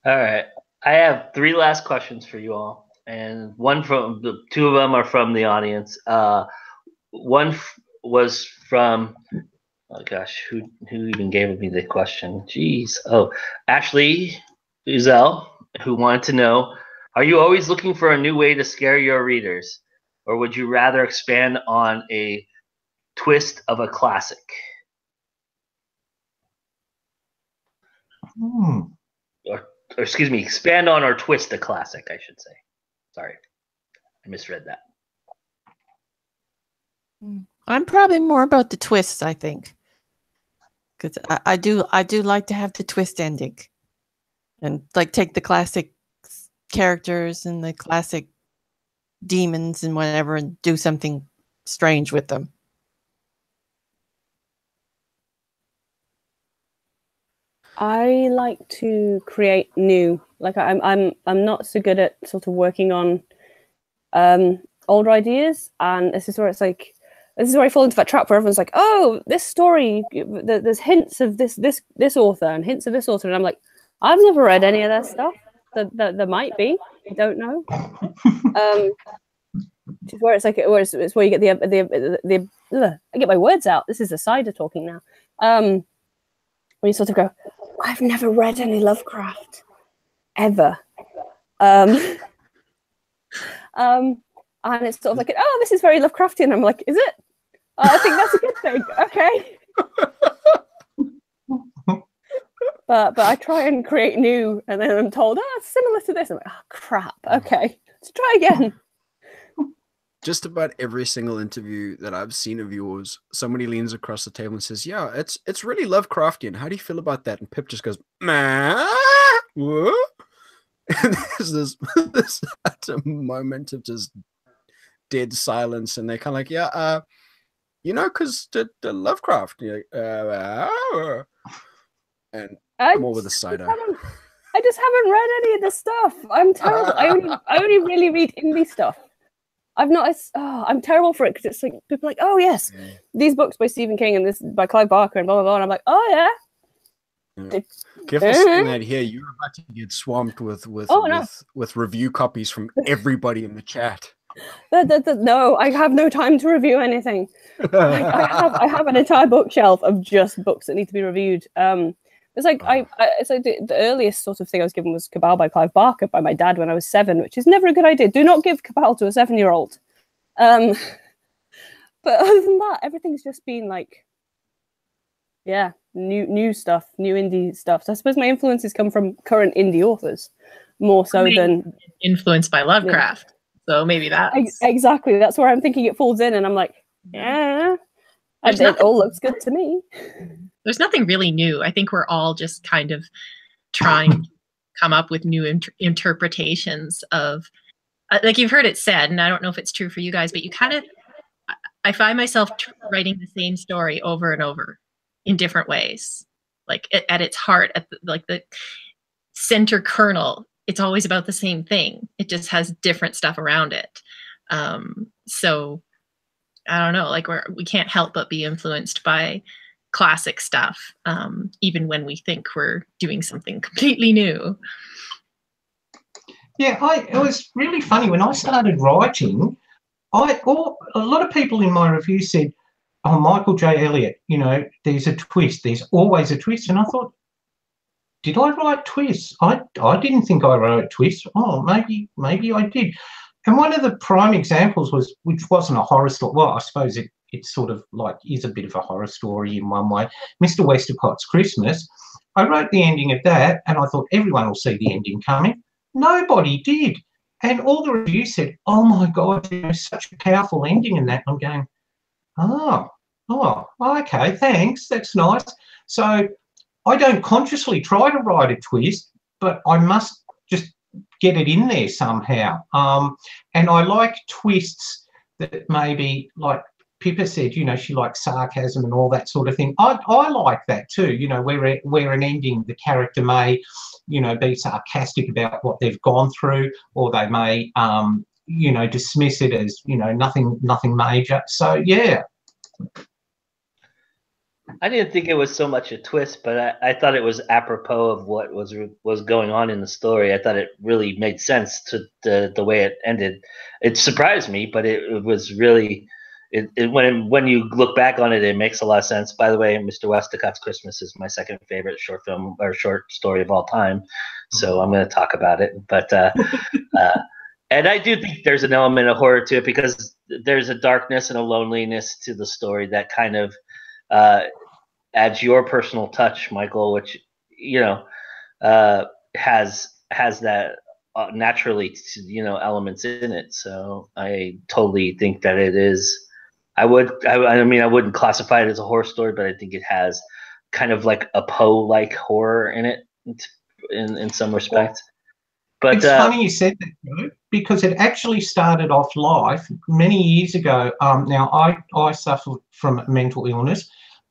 All right. I have 3 last questions for you all, and two of them are from the audience. One was from, oh gosh, who even gave me the question? Jeez. Oh, Ashley Uzel, who wanted to know, are you always looking for a new way to scare your readers, or would you rather expand on a twist of a classic? Or excuse me, expand on or twist a classic, I should say. Sorry, I misread that. I'm probably more about the twists, I think, because I do like to have the twist ending, and like take the classic characters and the classic demons and whatever, and do something strange with them. I like to create new. Like I'm not so good at sort of working on older ideas, and this is where it's like, this is where I fall into that trap where everyone's like, oh, this story, there's hints of this author and hints of this author, and I'm like, I've never read any of that stuff. There might be, I don't know. Which is where it's like, it's where you get the I get my words out. This is the cider talking now. When you sort of go, I've never read any Lovecraft ever. And it's sort of like, oh, this is very Lovecraftian. I'm like, is it? I think that's a good thing. Okay. But I try and create new, and then I'm told, oh, it's similar to this. I'm like, oh, crap. Okay, let's try again. Just about every single interview that I've seen of yours, somebody leans across the table and says, yeah, it's really Lovecraftian. How do you feel about that? And Pip just goes, what? And there's this moment of just dead silence, and they're kind of like, yeah, because the Lovecraft. And you're like, and more with a cider. I just haven't read any of this stuff. I'm terrible. I only really read indie stuff. I'm terrible for it, because it's like people are like, oh yes, these books by Stephen King and this by Clive Barker and blah blah blah, and I'm like, oh yeah. Careful saying that here. You're about to get swamped with review copies from everybody in the chat. No, I have no time to review anything. I have an entire bookshelf of just books that need to be reviewed. It's like it's like the earliest sort of thing I was given was Cabal by Clive Barker by my dad when I was 7, which is never a good idea. Do not give Cabal to a 7-year-old. But other than that, everything's just been like, yeah, new stuff, new indie stuff. So I suppose my influences come from current indie authors more so than influenced by Lovecraft. Yeah. So maybe that exactly. That's where I'm thinking it falls in, and I'm like, yeah, it all looks good to me. There's nothing really new. I think we're all just kind of trying to come up with new interpretations of, like you've heard it said, and I don't know if it's true for you guys, but you kind of, I find myself writing the same story over and over in different ways. Like at its heart, at the center kernel, it's always about the same thing. It just has different stuff around it. So I don't know, like we can't help but be influenced by classic stuff, even when we think we're doing something completely new. Yeah, it was really funny when I started writing. A lot of people in my review said, "Oh, Michael J. Elliott, you know, there's a twist. There's always a twist." And I thought, did I write twists? I didn't think I wrote twists. Oh, maybe I did. And one of the prime examples was, which wasn't a horror story. Well, I suppose it's sort of like is a bit of a horror story in one way. Mr. Westcott's Christmas. I wrote the ending of that, and I thought everyone will see the ending coming. Nobody did. And all the reviews said, "Oh my God, there's such a powerful ending in that." I'm going, oh, okay, thanks. That's nice. So I don't consciously try to write a twist, but I must just get it in there somehow. And I like twists that maybe, like Pippa said, you know, she likes sarcasm and all that sort of thing. I like that too, you know, where an ending, the character may, you know, be sarcastic about what they've gone through, or they may, you know, dismiss it as, you know, nothing major. So, yeah. I didn't think it was so much a twist, but I thought it was apropos of what was going on in the story. I thought it really made sense to the way it ended. It surprised me, but it was really when you look back on it, it makes a lot of sense. By the way, Mr. Westcott's Christmas is my second favorite short film or short story of all time, so I'm going to talk about it. But and I do think there's an element of horror to it because there's a darkness and a loneliness to the story that kind of adds your personal touch, Michael, which, you know, has that naturally, you know, elements in it. So I totally think that it is. I mean, I wouldn't classify it as a horror story, but I think it has kind of like a Poe-like horror in it, in some respect. But it's funny you said that, Joe, because it actually started off life many years ago. Now, I suffer from mental illness,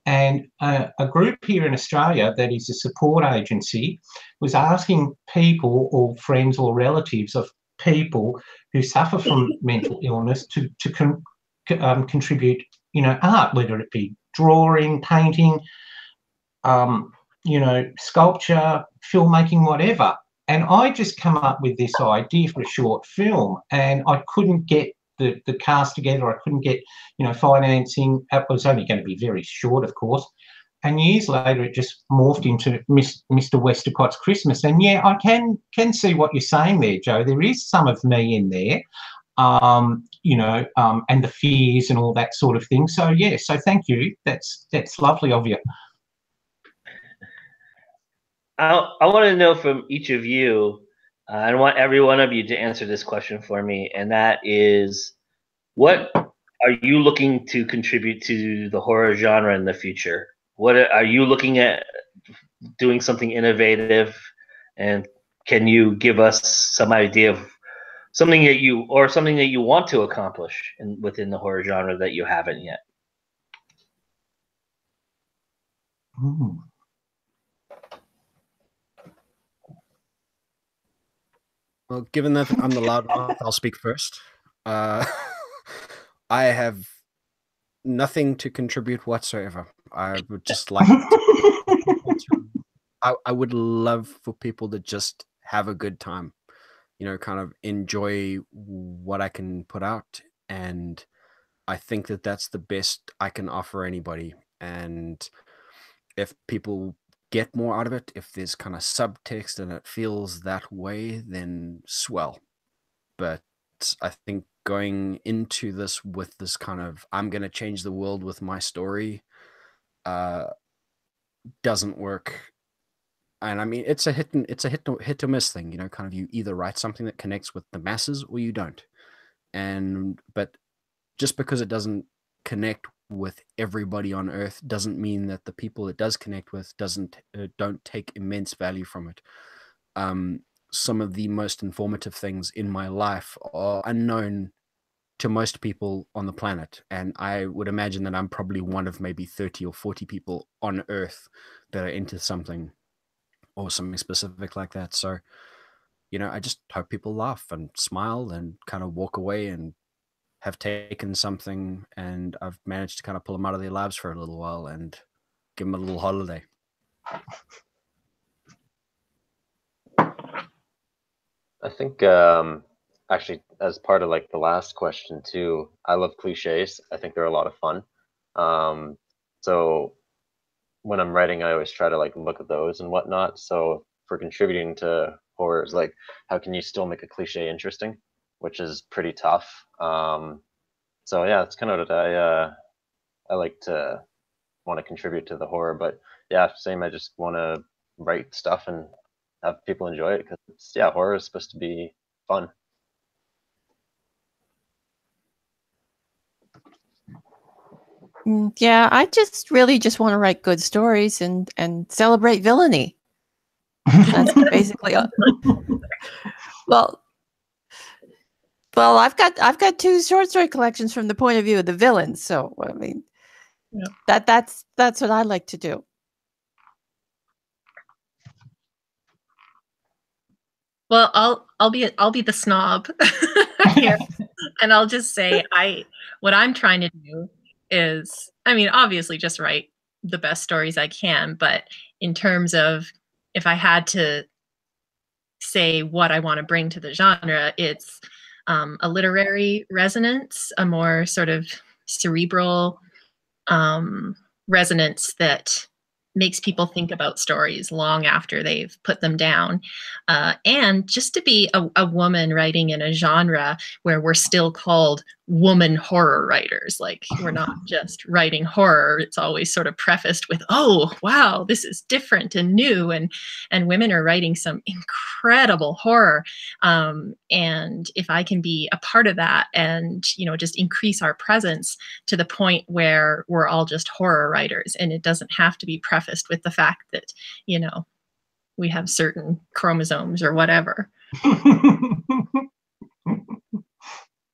and a group here in Australia that is a support agency was asking people or friends or relatives of people who suffer from mental illness to contribute, you know, art, whether it be drawing, painting, you know, sculpture, filmmaking, whatever. And I just come up with this idea for a short film, and I couldn't get the cast together. I couldn't get, you know, financing. It was only going to be very short, of course. And years later, it just morphed into Mr. Westcott's Christmas. And yeah, I can see what you're saying there, Joe. There is some of me in there, you know, and the fears and all that sort of thing. So yeah, so thank you. That's lovely of you. I want to know from each of you, I want every one of you to answer this question for me, and that is, what are you looking to contribute to the horror genre in the future? What are you looking at doing something innovative, and can you give us some idea of something that you want to accomplish within the horror genre that you haven't yet? Well, given that I'm the loud one, I'll speak first. I have nothing to contribute whatsoever. I would just like I would love for people to just have a good time, you know, kind of enjoy what I can put out. And I think that that's the best I can offer anybody. And if people get more out of it, if there's kind of subtext and it feels that way, then swell. But I think going into this with this kind of, I'm going to change the world with my story, doesn't work. And I mean, it's a hit or miss thing, you know, kind of, you either write something that connects with the masses or you don't. But just because it doesn't connect with everybody on earth doesn't mean that the people it does connect with don't take immense value from it. Some of the most informative things in my life are unknown to most people on the planet. And I would imagine that I'm probably one of maybe 30 or 40 people on Earth that are into something or something specific like that. So, you know, I just hope people laugh and smile and kind of walk away and have taken something, and I've managed to kind of pull them out of their lives for a little while and give them a little holiday. I think actually, as part of like the last question too, I love cliches. I think they're a lot of fun. So when I'm writing, I always try to like look at those and whatnot. So for contributing to horrors, like how can you still make a cliche interesting, which is pretty tough. So yeah, it's kind of what I like to want to contribute to the horror. But yeah, same. I just want to write stuff and have people enjoy it, because yeah, horror is supposed to be fun. Yeah, I just really just want to write good stories and celebrate villainy. That's basically all. Well, I've got 2 short story collections from the point of view of the villains. So I mean, yeah. That's what I like to do. Well, I'll be the snob here, and I'll just say what I'm trying to do is, I mean, obviously just write the best stories I can, but in terms of if I had to say what I want to bring to the genre, it's a literary resonance, a more sort of cerebral resonance that makes people think about stories long after they've put them down. And just to be a woman writing in a genre where we're still called woman horror writers. Like, we're not just writing horror. It's always sort of prefaced with, oh, wow, this is different and new. And women are writing some incredible horror. And if I can be a part of that and, you know, just increase our presence to the point where we're all just horror writers, and it doesn't have to be prefaced with the fact that, you know, we have certain chromosomes or whatever.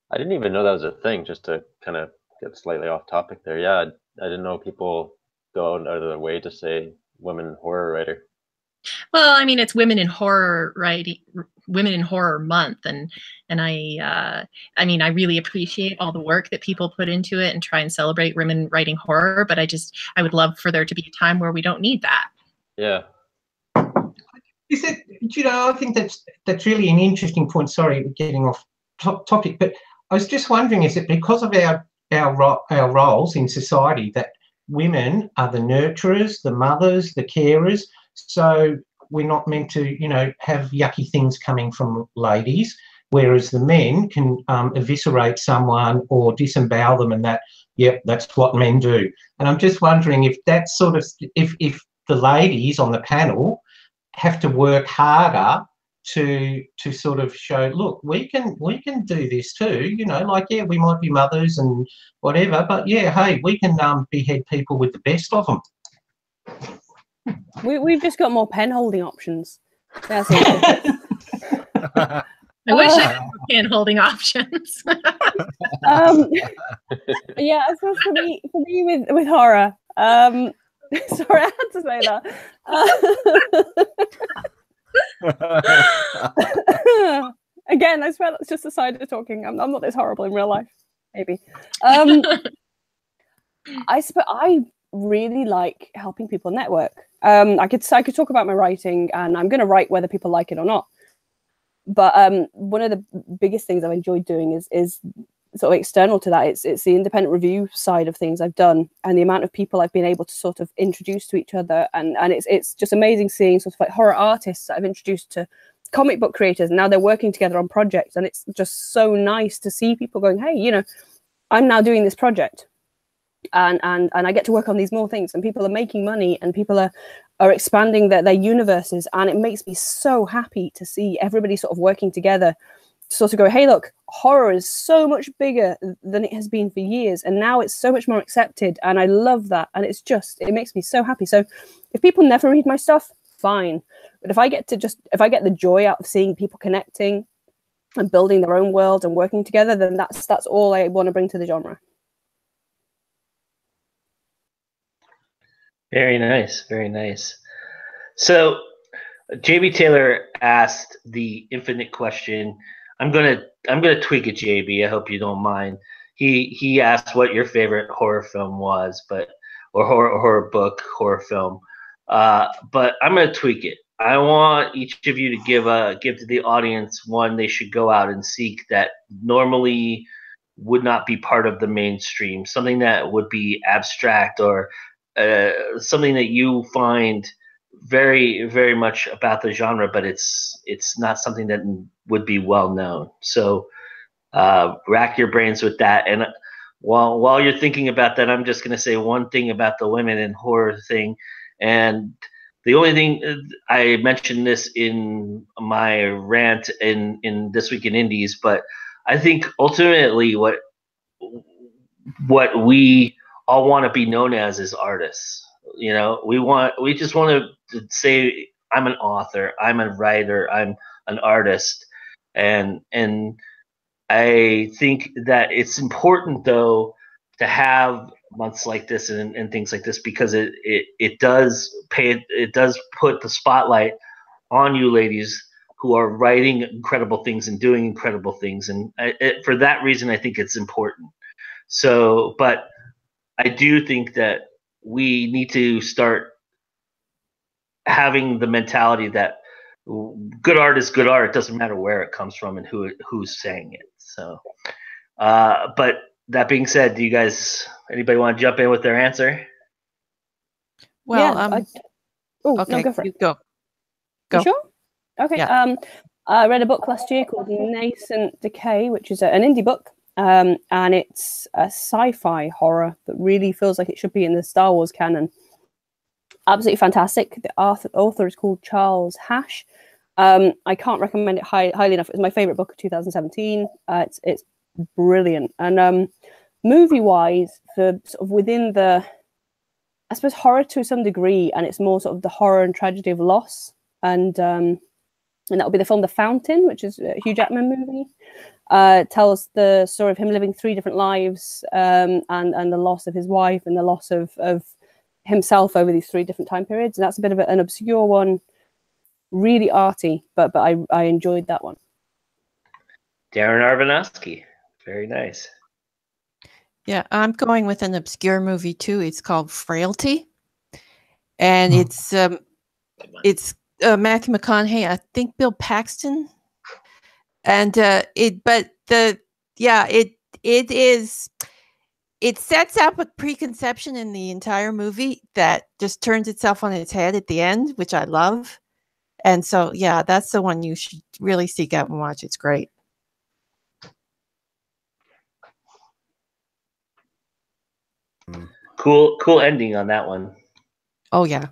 I didn't even know that was a thing, just to kind of get slightly off topic there. Yeah, I didn't know people go out of their way to say women horror writer. Well, I mean, it's Women in Horror writing, Women in Horror Month, and I mean, I really appreciate all the work that people put into it and try and celebrate women writing horror, but I would love for there to be a time where we don't need that. Yeah. Is it, you know, I think that's really an interesting point. Sorry, getting off topic, but I was just wondering, is it because of our roles in society that women are the nurturers, the mothers, the carers, so we're not meant to, you know, have yucky things coming from ladies, whereas the men can eviscerate someone or disembowel them, and that, yep, that's what men do. And I'm just wondering if that's sort of, if the ladies on the panel have to work harder to sort of show, look, we can do this too, you know, like, yeah, we might be mothers and whatever, but yeah, hey, we can behead people with the best of them. We've just got more pen holding options. That's it. I wish I had pen holding options. Yeah, I suppose for me with horror. Sorry, I had to say that. Again, I swear that's just a side of talking. I'm not this horrible in real life. Maybe. I really like helping people network. I could talk about my writing, and I'm going to write whether people like it or not. But one of the biggest things I've enjoyed doing is sort of external to that. It's the independent review side of things I've done, and the amount of people I've been able to sort of introduce to each other, and it's just amazing seeing sort of like horror artists that I've introduced to comic book creators, and now they're working together on projects, and it's just so nice to see people going, hey, you know, I'm now doing this project. And I get to work on these more things, and people are making money, and people are expanding their universes, and it makes me so happy to see everybody sort of working together to sort of go, hey, look, horror is so much bigger than it has been for years, and now it's so much more accepted, and I love that, and it makes me so happy. So if people never read my stuff, fine, but if I get the joy out of seeing people connecting and building their own world and working together, then that's all I want to bring to the genre. Very nice, very nice. So JB Taylor asked the infinite question. I'm gonna tweak it, JB. I hope you don't mind. He asked what your favorite horror film was, or horror book, horror film. But I'm gonna tweak it. I want each of you to give to the audience one they should go out and seek that normally would not be part of the mainstream. Something that would be abstract, or something that you find very, very much about the genre, but it's not something that would be well known. So rack your brains with that. And while you're thinking about that, I'm just going to say one thing about the women in horror thing. And the only thing, I mentioned this in my rant in This Week in Indies, but I think ultimately what we all want to be known as is artists. You know, we just want to say, I'm an author, I'm a writer, I'm an artist. And I think that it's important, though, to have months like this and things like this, because it does put the spotlight on you ladies who are writing incredible things and doing incredible things. And for that reason, I think it's important. So, but I do think that we need to start having the mentality that good art is good art. It doesn't matter where it comes from and who's saying it. So, but that being said, do you guys, anybody want to jump in with their answer? Well, yeah, okay, no, go for it. Go. You sure? Okay. Yeah. I read a book last year called Nascent Decay, which is an indie book. And it's a sci-fi horror that really feels like it should be in the Star Wars canon. Absolutely fantastic. The author is called Charles Hash. I can't recommend it highly enough. It's my favorite book of 2017. It's brilliant. And movie-wise, the sort of within the, I suppose, horror to some degree, and it's more sort of the horror and tragedy of loss. And that would be the film The Fountain, which is a Hugh Jackman movie. Tells the story of him living 3 different lives, and the loss of his wife and the loss of himself over these 3 different time periods. And that's a bit of an obscure one, really arty, but I enjoyed that one. Darren Aronofsky, very nice. Yeah, I'm going with an obscure movie too. It's called Frailty, and it's Matthew McConaughey. I think Bill Paxton. And it sets up a preconception in the entire movie that just turns itself on its head at the end, which I love. And so, yeah, that's the one you should really seek out and watch. It's great. Cool ending on that one. Oh yeah.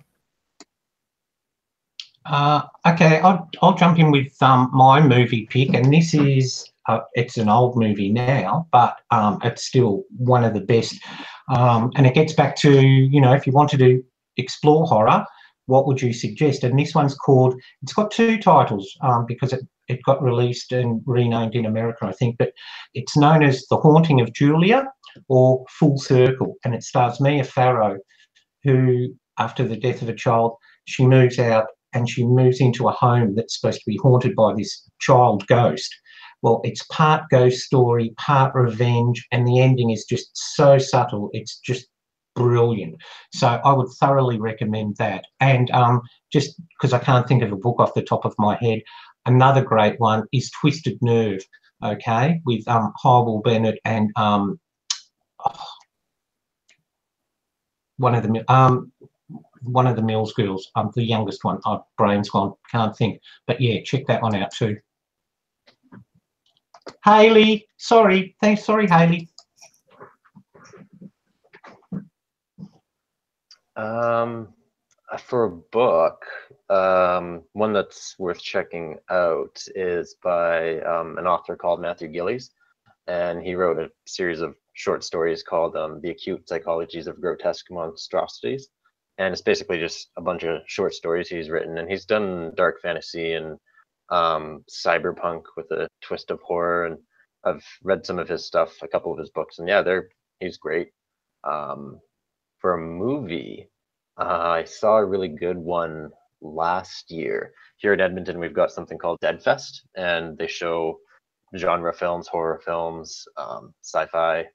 Okay, I'll jump in with my movie pick, and this is it's an old movie now, but it's still one of the best. And it gets back to, you know, if you wanted to explore horror, what would you suggest? And this one's called, it's got 2 titles because it got released and renamed in America, I think, but it's known as The Haunting of Julia or Full Circle, and it stars Mia Farrow, who, after the death of a child, she moves out and she moves into a home that's supposed to be haunted by this child ghost. Well, it's part ghost story, part revenge, and the ending is just so subtle. It's just brilliant. So I would thoroughly recommend that. And just because I can't think of a book off the top of my head, another great one is Twisted Nerve, okay, with Hywel Bennett and one of the Mills girls, the youngest one. Brain's gone, can't think. But yeah, check that one out too. Hayley, sorry, Hayley. For a book, one that's worth checking out is by an author called Matthew Gillies, and he wrote a series of short stories called The Acute Psychologies of Grotesque Monstrosities. And it's basically just a bunch of short stories he's written, and he's done dark fantasy and cyberpunk with a twist of horror, and I've read some of his stuff, a couple of his books, and yeah, he's great. For a movie, I saw a really good one last year. Here in Edmonton, we've got something called Dead Fest, and they show genre films, horror films, sci-fi,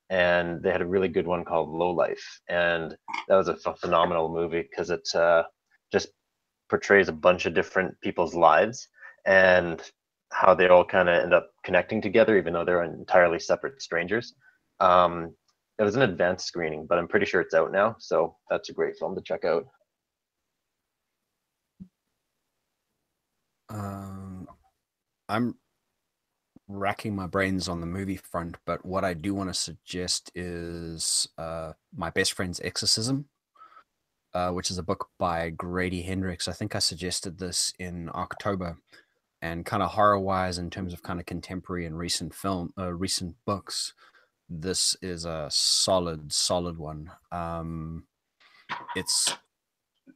and they had a really good one called Low Life, and that was a phenomenal movie because it just portrays a bunch of different people's lives and how they all kind of end up connecting together, even though they're entirely separate strangers. It was an advanced screening, but I'm pretty sure it's out now, so that's a great film to check out. I'm racking my brains on the movie front, but what I do want to suggest is My Best Friend's Exorcism, which is a book by Grady Hendrix. I think I suggested this in October, and kind of horror-wise, in terms of kind of contemporary and recent books, this is a solid one. It's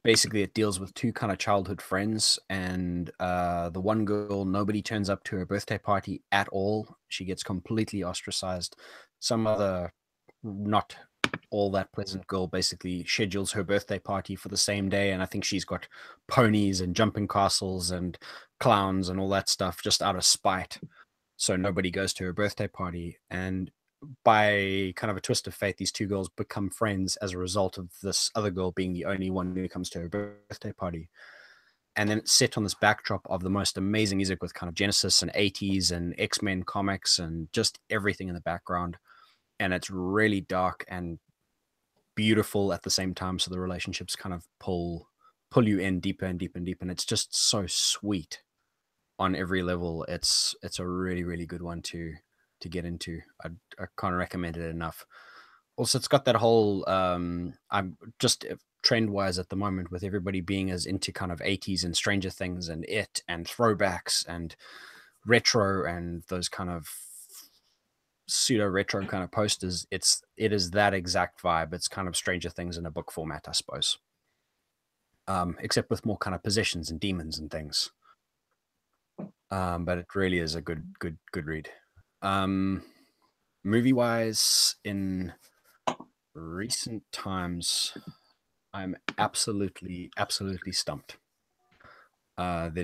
basically, it deals with two kind of childhood friends, and the one girl, nobody turns up to her birthday party at all. She gets completely ostracized. Some other not all that pleasant girl basically schedules her birthday party for the same day, and I think she's got ponies and jumping castles and clowns and all that stuff just out of spite, so nobody goes to her birthday party. And by kind of a twist of fate, these two girls become friends as a result of this other girl being the only one who comes to her birthday party. And then it's set on this backdrop of the most amazing music with kind of Genesis and 80s and X-Men comics and just everything in the background. And it's really dark and beautiful at the same time, so the relationships kind of pull you in deeper and deeper and deeper, and it's just so sweet on every level. It's a really, really good one to get into. I can't recommend it enough. Also, it's got that whole I'm just trend-wise at the moment, with everybody being as into kind of 80s and Stranger Things and It and throwbacks and retro and those kind of pseudo retro kind of posters. It is that exact vibe. It's kind of Stranger Things in a book format, I suppose, except with more kind of possessions and demons and things. But it really is a good read. Movie wise, in recent times, I'm absolutely stumped. I've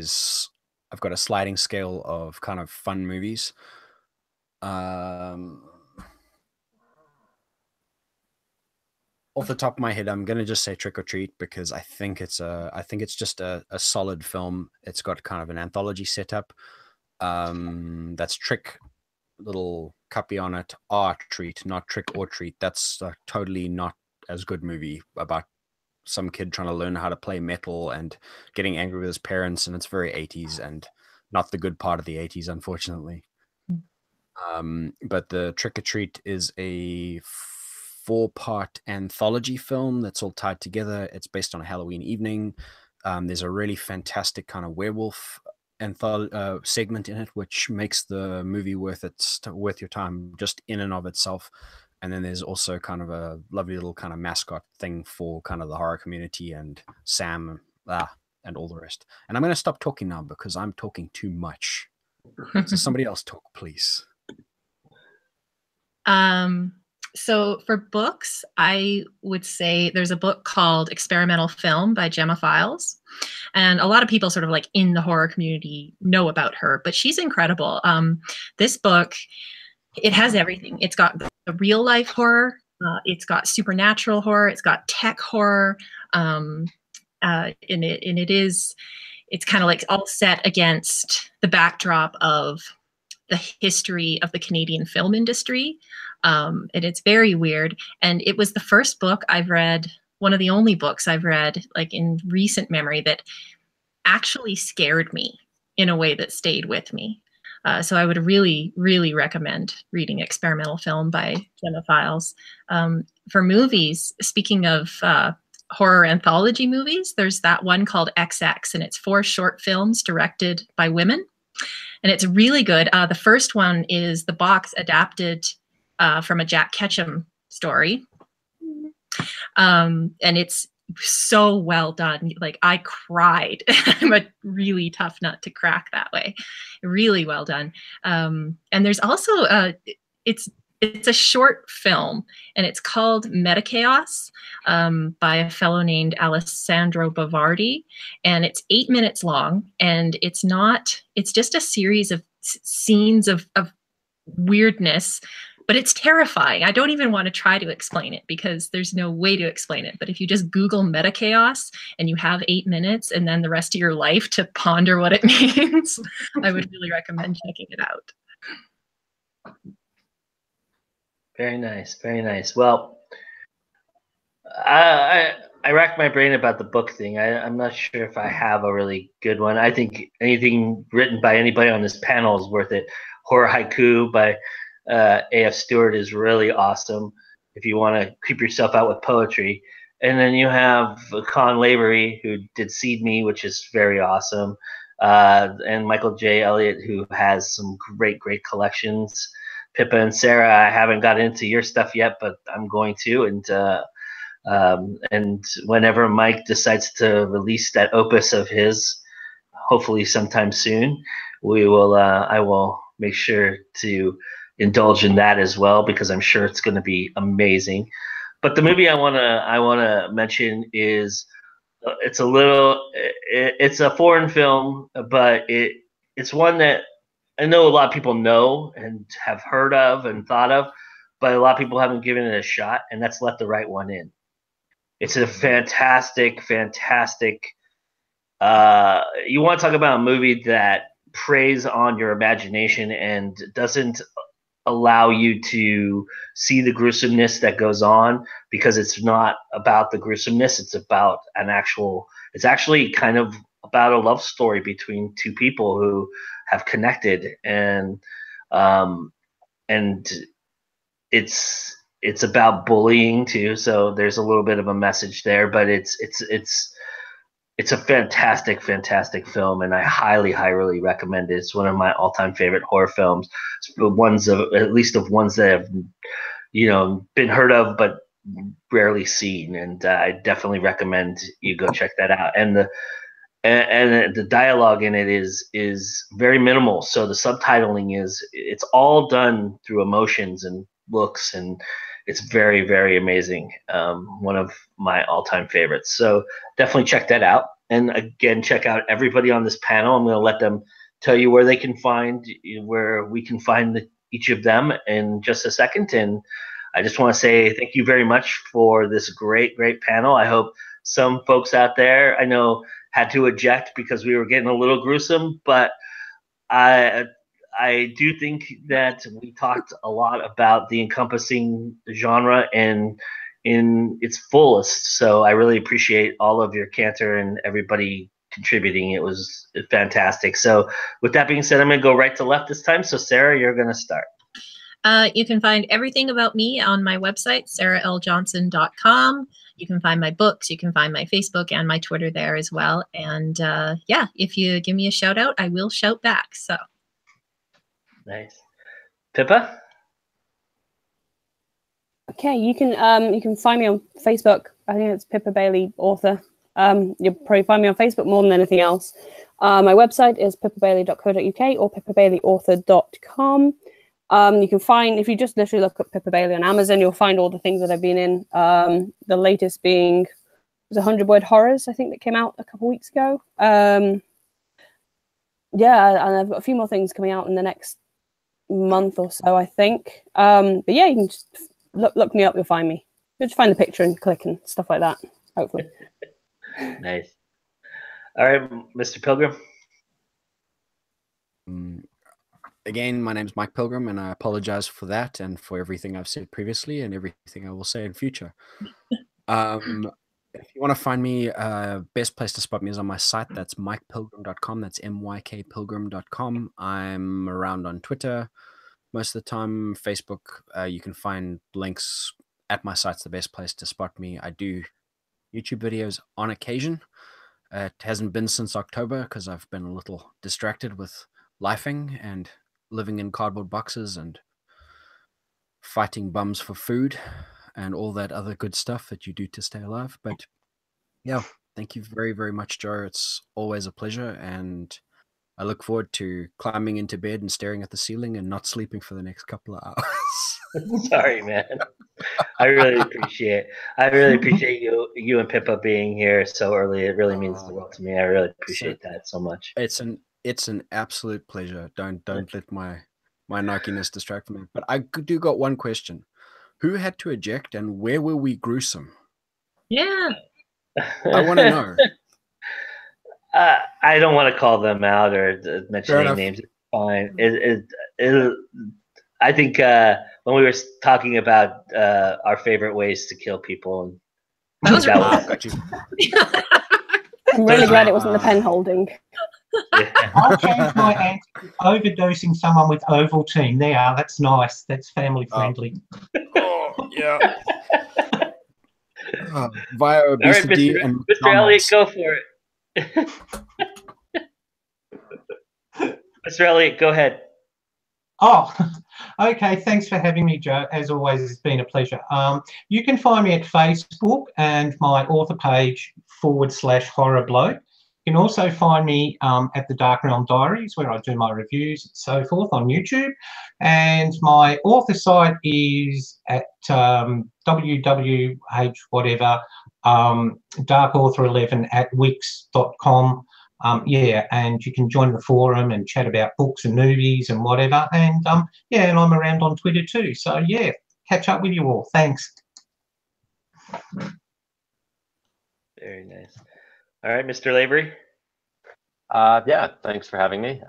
got a sliding scale of kind of fun movies. Off the top of my head, I'm gonna just say Trick or Treat, because I think it's just a solid film. It's got kind of an anthology setup. That's Trick, little copy on it, or Treat, not Trick or Treat. That's a totally not as good movie about some kid trying to learn how to play metal and getting angry with his parents, and it's very 80s and not the good part of the 80s, unfortunately. But the Trick or Treat is a 4-part anthology film that's all tied together. It's based on a Halloween evening. There's a really fantastic kind of werewolf segment in it, which makes the movie worth your time just in and of itself. And then there's also kind of a lovely little kind of mascot thing for kind of the horror community and Sam and all the rest. And I'm going to stop talking now because I'm talking too much. So somebody else talk, please. So for books, I would say there's a book called Experimental Film by Gemma Files. And a lot of people sort of like in the horror community know about her, but she's incredible. This book, it has everything. It's got the real life horror. It's got supernatural horror. It's got tech horror. It's kind of like all set against the backdrop of the history of the Canadian film industry. And it's very weird. And it was the first book I've read, one of the only books I've read like in recent memory that actually scared me in a way that stayed with me. So I would really, really recommend reading Experimental Film by Gemma Files. For movies, speaking of horror anthology movies, there's that one called XX, and it's 4 short films directed by women. And it's really good. The first one is the box adapted from a Jack Ketchum story. And it's so well done. Like, I cried. I'm a really tough nut to crack that way. Really well done. And there's also it's a short film, and it's called Metachaos, by a fellow named Alessandro Bavardi, and it's 8 minutes long, and it's just a series of scenes of weirdness, but it's terrifying. I don't even want to try to explain it because there's no way to explain it. But if you just Google Metachaos and you have 8 minutes and then the rest of your life to ponder what it means, I would really recommend checking it out. Very nice, very nice. Well, I racked my brain about the book thing. I'm not sure if I have a really good one. I think anything written by anybody on this panel is worth it. Horror Haiku by A.F. Stewart is really awesome if you want to creep yourself out with poetry. And then you have Con Lavery, who did Seed Me, which is very awesome. And Michael J. Elliott, who has some great collections. Pippa and Sarah, I haven't got into your stuff yet, but I'm going to. And whenever Mike decides to release that opus of his, hopefully sometime soon, I will make sure to indulge in that as well, because I'm sure it's going to be amazing. But the movie I wanna mention is it's a foreign film, but it's one that I know a lot of people know and have heard of and thought of, but a lot of people haven't given it a shot, and that's Let the Right One In. It's a fantastic. You want to talk about a movie that preys on your imagination and doesn't allow you to see the gruesomeness that goes on, because it's not about the gruesomeness. It's actually kind of about a love story between two people who have connected, and it's about bullying too. So there's a little bit of a message there, but it's a fantastic film, and I highly recommend it. It's one of my all-time favorite horror films. It's at least of ones that have, been heard of but rarely seen, and I definitely recommend you go check that out. And the dialogue in it is very minimal, so the subtitling it's all done through emotions and looks, and it's very amazing. One of my all-time favorites. So definitely check that out. And again, check out everybody on this panel. I'm going to let them tell you where we can find each of them in just a second. And I just want to say thank you very much for this great panel. I hope some folks out there, I know, had to eject because we were getting a little gruesome, but I do think that we talked a lot about the encompassing genre and in its fullest. So I really appreciate all of your canter and everybody contributing. It was fantastic. So with that being said, I'm going to go right to left this time. So Sarah, you're going to start. You can find everything about me on my website, sarahljohnson.com. You can find my books, you can find my Facebook and my Twitter there as well. And if you give me a shout out, I will shout back. So nice. Pippa? Okay, you can find me on Facebook. I think it's Pippa Bailey Author. You'll probably find me on Facebook more than anything else. My website is pippabailey.co.uk or pippabaileyauthor.com. You can find, if you just literally look up Pippa Bailey on Amazon, you'll find all the things that I've been in. The latest being was 100 Word Horrors, I think, that came out a couple weeks ago. And I've got a few more things coming out in the next month or so, I think. But yeah, you can just look me up, you'll find me. Just find the picture and click and stuff like that, hopefully. Nice. All right, Mr. Pilgrim. Again, my name's Mike Pilgrim, and I apologize for that and for everything I've said previously and everything I will say in future. If you want to find me, best place to spot me is on my site. That's mikepilgrim.com. That's mykpilgrim.com. I'm around on Twitter most of the time. Facebook, you can find links at my site's the best place to spot me. I do YouTube videos on occasion. It hasn't been since October because I've been a little distracted with lifing and living in cardboard boxes and fighting bums for food and all that other good stuff that you do to stay alive. But Yeah, thank you very, very much, Joe. It's always a pleasure, and I look forward to climbing into bed and staring at the ceiling and not sleeping for the next couple of hours. Sorry, man. I really appreciate you and Pippa being here so early. It really means the world to me. I really appreciate that so much. It's an absolute pleasure. Don't let my narkiness distract from it. But I do got one question: who had to eject, and where were we gruesome? Yeah. I want to know. I don't want to call them out or mention any names. It's fine. I think when we were talking about our favorite ways to kill people, That was got you. I'm really glad it wasn't the pen holding. Yeah. I'll change my answer to overdosing someone with Ovaltine. There, that's nice. That's family friendly. Oh, yeah. Via obesity and Mr. Elliott, go for it. Mr. Elliott, go ahead. Oh, okay. Thanks for having me, Joe. As always, it's been a pleasure. You can find me at Facebook and my author page /horror bloke. You can also find me at the Dark Realm Diaries, where I do my reviews and so forth on YouTube. And my author site is at www darkauthor11@wix.com. Yeah, and you can join the forum and chat about books and movies and whatever. And yeah, and I'm around on Twitter too. So yeah, catch up with you all. Thanks. Very nice. All right, Mr. Lavery. Yeah, thanks for having me.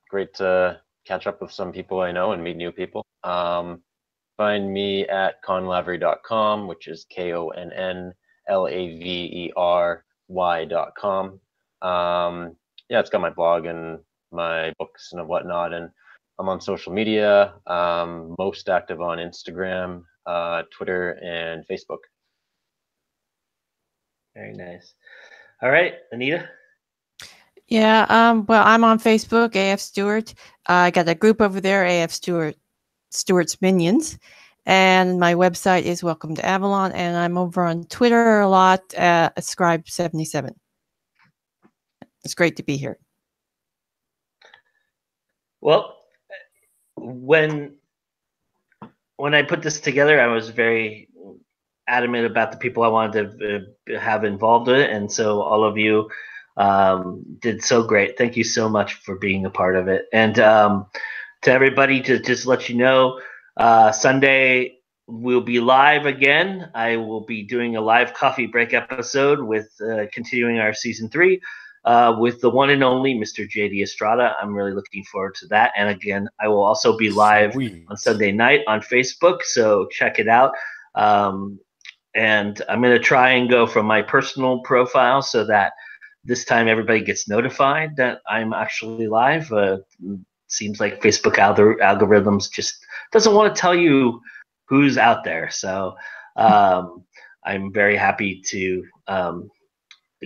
Great to catch up with some people I know and meet new people. Find me at conlavery.com, which is KONNLAVERY.com. Yeah, it's got my blog and my books and whatnot, and I'm on social media, most active on Instagram, Twitter, and Facebook. Very nice. All right, Anita. Yeah, well, I'm on Facebook, AF Stewart. I got a group over there, AF Stewart's Minions. And my website is Welcome to Avalon. And I'm over on Twitter a lot, Scribe77. It's great to be here. Well, when I put this together, I was very adamant about the people I wanted to have involved in it. And so all of you did so great. Thank you so much for being a part of it. And to everybody, to just let you know, Sunday we'll be live again. I will be doing a live coffee break episode with continuing our season 3 with the one and only Mr. JD Estrada. I'm really looking forward to that. And again, I will also be live on Sunday night on Facebook, so check it out. And I'm going to try and go from my personal profile so that this time everybody gets notified that I'm actually live. Seems like Facebook algorithms just doesn't want to tell you who's out there. So I'm very happy to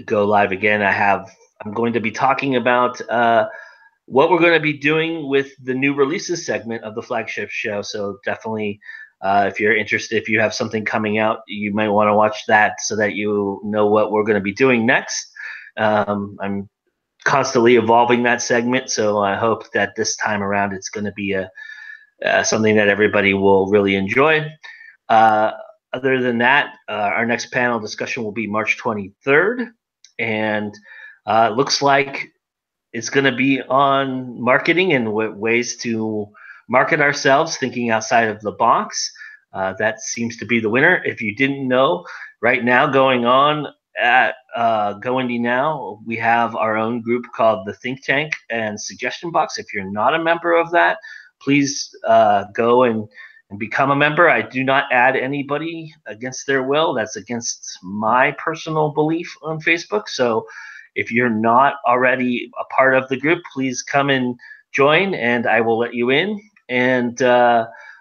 go live again. I'm going to be talking about what we're going to be doing with the new releases segment of the flagship show. So definitely, if you're interested, if you have something coming out, you might want to watch that so that you know what we're going to be doing next. I'm constantly evolving that segment, so I hope that this time around it's going to be something that everybody will really enjoy. Other than that, our next panel discussion will be March 23rd, and it looks like it's going to be on marketing and ways to market ourselves, thinking outside of the box. That seems to be the winner. If you didn't know, right now going on at GoIndieNow, we have our own group called the Think Tank and Suggestion Box. If you're not a member of that, please go and become a member. I do not add anybody against their will. That's against my personal belief on Facebook. So if you're not already a part of the group, please come and join, and I will let you in. And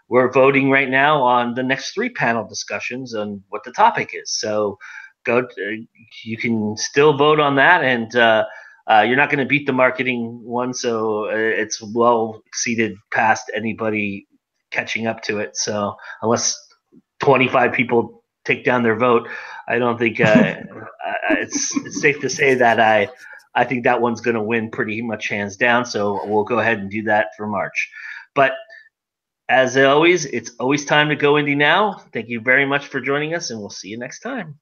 we're voting right now on the next 3 panel discussions on what the topic is. So you can still vote on that, and you're not going to beat the marketing one, so it's well exceeded past anybody catching up to it. So unless 25 people take down their vote, I don't think it's safe to say that I think that one's going to win pretty much hands down. So we'll go ahead and do that for March. But as always, it's always time to go indie now. Thank you very much for joining us, and we'll see you next time.